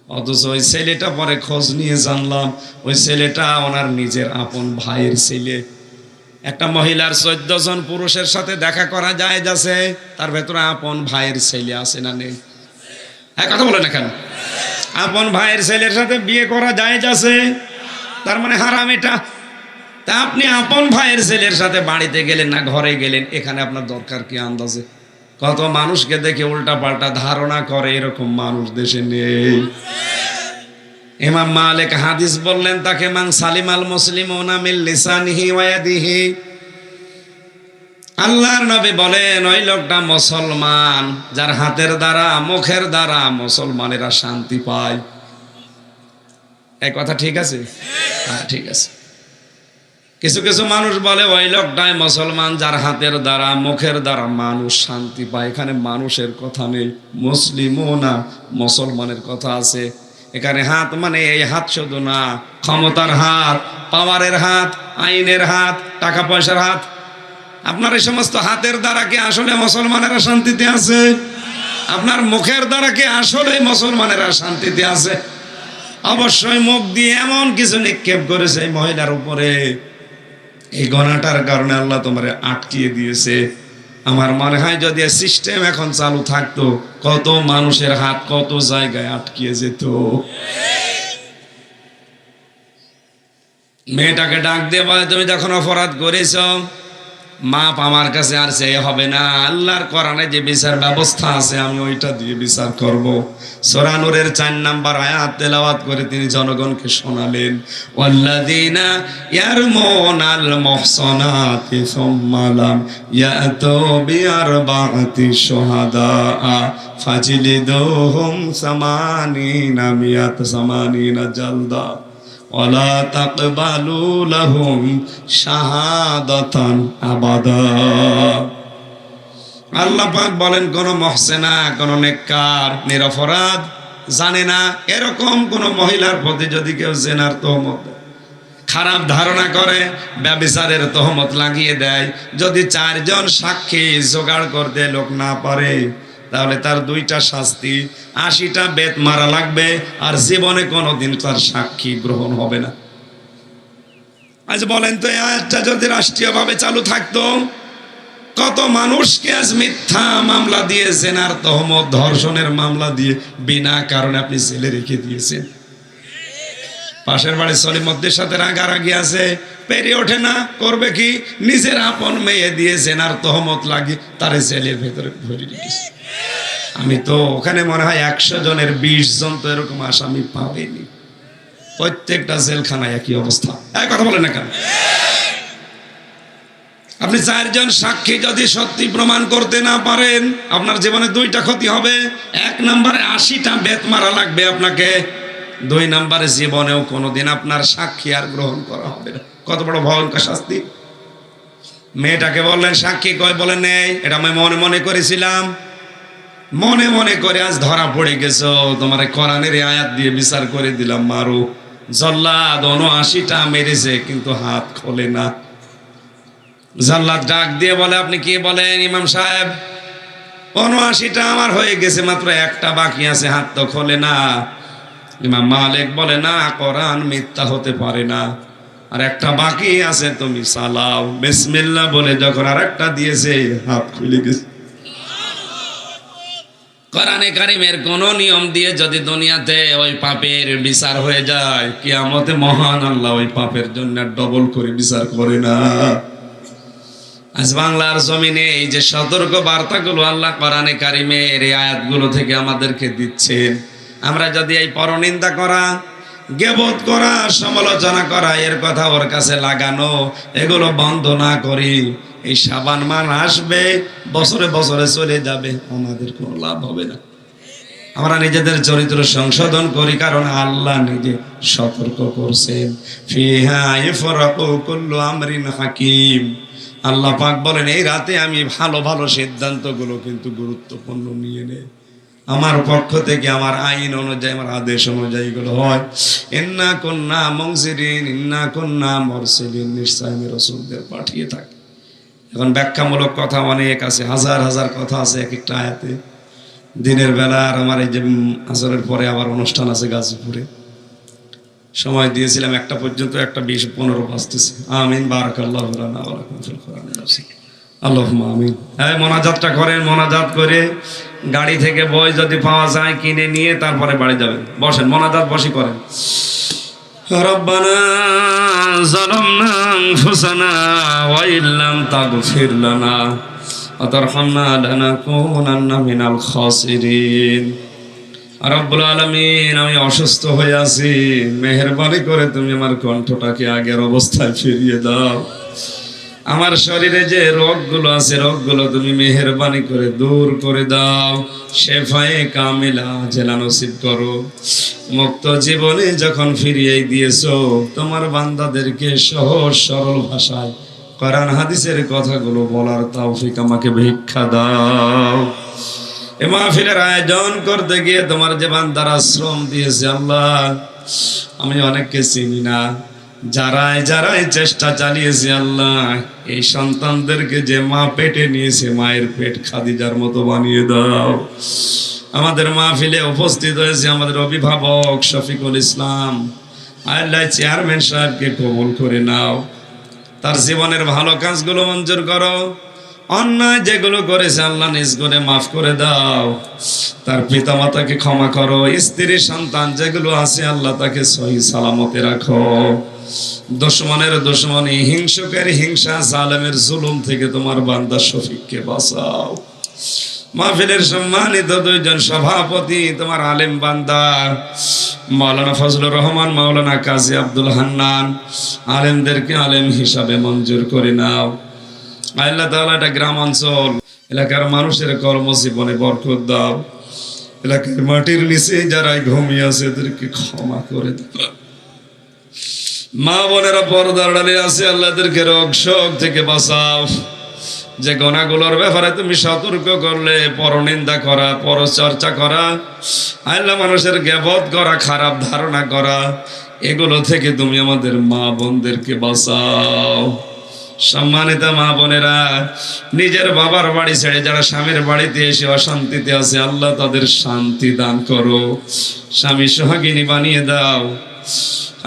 S1: অথচ ওই ছেলেটা পরে খোঁজ নিয়ে জানলাম ওই ছেলেটা ওনার নিজের আপন ভাইয়ের ছেলে। একটা মহিলার 14 জন পুরুষের সাথে দেখা করা যায় যাচ্ছে, তার ভেতরে আপন ভাইয়ের ছেলে আছে না নেই? হ্যাঁ, কথা বলে না কেন? আপন ভাইয়ের ছেলের সাথে বিয়ে করা যায় যাচ্ছে, তার মানে হারাম এটা। তা আপনি আপন ভাইয়ের ছেলের সাথে বাড়িতে গেলেন না ঘরে গেলেন, এখানে আপনার দরকার কি আন্দাজে? কত মানুষকে দেখে উল্টা পাল্টা ধারণা করে, এরকম মানুষ দেশে নেই। ইমাম মালিক হাদিস বললেন তাকে, মান সালিমাল মুসলিমুনা মিন লিসানিহি ওয়া ইয়াদিহি। আল্লাহর নবী বলেন ওই লোকটা মুসলমান যার হাতের দ্বারা মুখের দ্বারা মুসলমানেরা শান্তি পায়। এই কথা ঠিক আছে? হ্যাঁ ঠিক আছে। কিছু কিছু মানুষ বলে ওই লোকটাই মুসলমান যার হাতের দ্বারা মুখের দ্বারা মানুষ শান্তি পায়। এখানে মানুষের কথা নেই, মুসলিমুনা মুসলমানের কথা আছে। এখানে হাত মানে এই হাত শুধু না, ক্ষমতার হাত, পাওয়ারের হাত, আইনের হাত, টাকা পয়সার হাত। আপনার এই সমস্ত হাতের দ্বারা কি আসলে মুসলমানেরা শান্তিতে আছে? আপনার মুখের দ্বারা কি আসলে মুসলমানেরা শান্তিতে আছে? অবশ্যই মুখ দিয়ে এমন কিছু নিক্ষেপ করেছে এই মহিলার উপরে, এই গণাটার কারণে আল্লাহ তোমারে আটকিয়ে দিয়েছে। আমার মনে হয় যদি সিস্টেম এখন চালু থাকতো, কত মানুষের হাত কত জায়গায় আটকিয়ে যেত। মেয়েটাকে ডাক দিয়ে বলে, তুমি যখন অপরাধ করেছ মাপ আমার কাছে আর চেয়ে হবে না, আল্লাহর কোরআনে যে বিচার ব্যবস্থা আছে আমি ওইটা দিয়ে বিচার করব। সূরা নূরের 4 নম্বর আয়াত তেলাওয়াত করে তিনি জনগণকে শোনালেন, ওয়াল্লাযীনা ইয়ারমুনাল মুহসানাতি সুম্মা লাম ইয়াতু বিআরবা'তি শুহাদা ফাজলিদুহুম সামানিনা জালদা ওয়ালা তাকবালু লাহুম শাহাদাতান আবাদা। আল্লাহ পাক বলেন কোন মুহসিনা, কোন নেককার, নিরপরাধ, জানে না এরকম কোন মহিলার প্রতি যদি কেউ জিনার তহমত, খারাপ ধারণা করে, ব্যভিচারের তহমত লাগিয়ে দেয়, যদি 4 জন সাক্ষী জোগাড় করতে লোক না পারে, তাহলে তার 2টা শাস্তি, 80টা বেত মারা লাগবে, আর জীবনে কোনোদিন তার সাক্ষী গ্রহণ হবে না। আজ বলেন তো এই আয়াতটা যদি রাষ্ট্রীয়ভাবে চালু থাকতো, কত মানুষকে আজ মিথ্যা মামলা দিয়ে, জেনার তহমত, ধর্ষণের মামলা দিয়ে বিনা কারণে আপনি জেলে রেখে দিয়েছেন। পাশের বাড়ি সলিমদ্দির সাথে রাগারাগি আছে, পেরে ওঠে না, করবে কি, নিজের আপন মেয়ে দিয়ে জেনার তহমত লাগিয়ে তারে জেলের ভেতরে ধরে রেখেছে। আমি তো ওখানে মনে হয় 100 জনের 20 জন তো এরকম আসামি পাবেনি। প্রত্যেকটা জেলখানায় একই অবস্থা। এক কথা বলেন না কেন? আপনি 4 জন সাক্ষী যদি সত্যি প্রমাণ করতে না পারেন, আপনার জীবনে 2টা ক্ষতি হবে। 1 নম্বরে 80টা বেত মারা লাগবে আপনাকে, 2 নম্বরে জীবনেও কোনোদিন আপনার সাক্ষী আর গ্রহণ করা হবে না। কত বড় ভয়ঙ্কর শাস্তি। মেয়েটাকে বললেন সাক্ষী কয়, বলেন নেই, এটা আমি মনে মনে করেছিলাম, মনে মনে করে আজ ধরা পড়ে গেছো, তোমার কোরআনের আয়াত দিয়ে বিচার করে দিলাম, মারো। জল্লাদ 79টা মেরেছে কিন্তু হাত খোলে না। জল্লাদ ডাক দিয়ে বলে, আপনি কি বলেন ইমাম সাহেব? 79টা আমার হয়ে গেছে, মাত্র 1টা বাকি আছে, হাত তো খোলে না। ইমাম মালিক বলে, না, কোরআন মিথ্যা হতে পারে না, আর 1টা বাকি আছে, তুমি চালাও। বিসমিল্লাহ বলে যখন আরেকটা দিয়েছে, হাত খুলে গেছে। কোরআনে কারিমের কোন নিয়ম দিয়ে যদি দুনিয়াতে ওই পাপের বিচার হয়ে যায়, কিয়ামতে মহান আল্লাহ ওই পাপের জন্য ডবল করে বিচার করে না। আজ বাংলার জমিনে এই যে সতর্ক বার্তাগুলো আল্লাহ কোরআনে কারিমের এই আয়াতগুলো থেকে আমাদেরকে দিচ্ছেন, আমরা যদি এই পরনিন্দা করা, গীবত করা, সমালোচনা করা, এর কথা ওর কাছে লাগানো, এগুলো বন্ধ না করি, এই শাবান মাস আসবে, বছরে বছরে চলে যাবে, আমাদের কোনো লাভ হবে না। আমরা নিজেদের চরিত্র সংশোধন করি, কারণ আল্লাহ নিজে সতর্ক করছেন, ফিহা ইফরাকু কুল্লু আমরিন হাকিম। আল্লাহ পাক বলেন এই রাতে আমি ভালো ভালো সিদ্ধান্তগুলো কিন্তু গুরুত্বপূর্ণ নিয়ে নেই। আমার পক্ষ থেকে আমার আইন অনুযায়ী, আমার আদেশ অনুযায়ী এগুলো হয়। ইন্না কুন্না মুনজিরিন ইন্না কুন্না মুরসিলিন, নিশ্চয় আমি রাসূলদের পাঠিয়ে থাকি। এখন ব্যাখ্যামূলক কথা অনেক আছে, হাজার হাজার কথা আছে এক একটা আয়াতে। দিনের বেলা আর আমার এই যে আসরের পরে আবার অনুষ্ঠান আছে গাজীপুরে, সময় দিয়েছিলাম 1টা পর্যন্ত, 1টা 20-15 বাজতেছে। আমিন। বারাকাল্লাহু লানা ওয়া লাকুম ফিল কোরআনিল আযীম। আল্লাহুম্মা আমিন। এই মোনাজাতটা করেন, মোনাজাত করে গাড়ি থেকে বই যদি পাওয়া যায় কিনে নিয়ে তারপরে বাড়ি যাবেন। বসেন, মোনাজাত বসি করেন। রব্বানা যালামনা আনফুসানা ওয়া ইল্লাম তাগফির লানা وترحمنا لنكونن من الخاسرين রব্বুল আলামিন আমি অসুস্থ হয়ে আছি মেহেরবানি করে তুমি আমার কণ্ঠটাকে আগের অবস্থায় ফিরিয়ে দাও আমার শরীরে যে রোগগুলো আছে রোগগুলো তুমি মেহেরবানি করে দূর করে দাও শেফায়ে কামিলা জেলা নসিব করো মুক্ত জীবনে যখন ফিরিয়ে দিয়েছো তোমার বান্দাদেরকে সহজ সরল ভাষায় কোরআন হাদিসের কথাগুলো বলার তৌফিক আমাকে ভিক্ষা দাও এ মাহফিলের আয়োজন করতে গিয়ে তোমার যে বান্দারা শ্রম দিয়েছে আল্লাহ আমি অনেককে চিনি না যারাই চেষ্টা চালিয়েছে আল্লাহ এই সন্তানদেরকে যে মা পেটে নিয়েছে মায়ের পেট খাদিজার মতো বানিয়ে দাও আমাদের মাহফিলে উপস্থিত হয়েছে আমাদের অভিভাবক শফিকুল ইসলাম আল্লাহ চেয়ারম্যান সাহেবকে কবুল করে নাও তার জীবনের ভালো কাজগুলো মঞ্জুর করো অন্যায় যেগুলো করেছে আল্লাহ নিজ করে মাফ করে দাও তার পিতামাতাকে ক্ষমা করো স্ত্রী সন্তান যেগুলো আছে আল্লাহ তাকে সহি সালামতে রাখো দুশমনের দুশমনি হিংসুকের হিংসা জালেমের জুলুম থেকে তোমার বান্দা শফিককে বাঁচাও মাহফিলের সম্মানিত দুইজন সভাপতি তোমার আলেম বান্দা মাওলানা ফজলুর রহমান মাওলানা কাজী আব্দুল হান্নান আলেমদেরকে আলেম হিসাবে মঞ্জুর করে নাও আল্লাহ তাআলা এটা গ্রাম অঞ্চল এলাকার মানুষের কর্মজীবনে বরকত দাও এলাকার মাটির নিচে যারা ঘুমিয়ে আছে এদেরকে ক্ষমা করে দাও মা বোনেরা পর্দার আড়ালে আছে আল্লাহদেরকে রোগ শোক থেকে বাঁচাও যে গুনাহগুলোর ব্যাপারে তুমি সতর্ক করলে পরনিন্দা করা পরচর্চা করা আল্লাহ মানুষের গীবত করা খারাপ ধারণা করা এগুলো থেকে তুমি আমাদের মা বোনদেরকে বাঁচাও সম্মানিত মা বোনেরা নিজের বাবার বাড়ি ছেড়ে যারা স্বামীর বাড়িতে এসে অশান্তিতে আছে আল্লাহ তাদের শান্তি দান করো স্বামী সোহাগিনী বানিয়ে দাও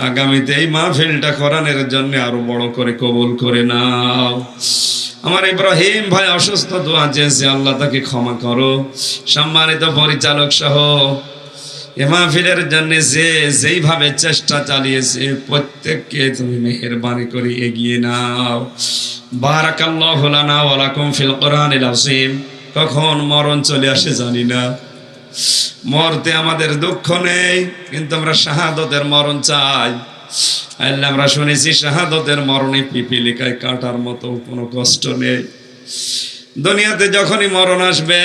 S1: আগামীতে এই মাহফিলটা কোরআনের জন্য আরো বড় করে কবুল করে নাও আমার ইব্রাহিম ভাই অসুস্থ দোয়া চেয়েছে আল্লাহ তাকে ক্ষমা করো সম্মানিত পরিচালক সহ এ মাহফিলের জন্য যেইভাবে চেষ্টা চালিয়েছে প্রত্যেককে তুমি মেহেরবানি করে এগিয়ে নাও বারাকাল্লাহু লানা ওয়া লাকুম ফিল কোরআনিল আযীম কখন মরণ চলে আসে জানি না মরতে আমাদের দুঃখ নেই কিন্তু আমরা শাহাদাতের মরণ চাই আল্লাহ আমরা শুনেছি শাহাদাতের মরণে পিপিলিকায় কাটার মতো কোনো কষ্ট নেই দুনিয়াতে যখনই মরণ আসবে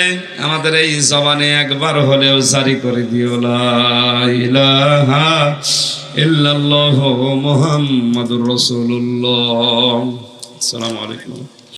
S1: আমাদের এই জবানে একবার হলেও জারি করে দিও লা ইলাহা ইল্লাল্লাহু মুহাম্মাদুর রাসূলুল্লাহ। আসসালামু আলাইকুম।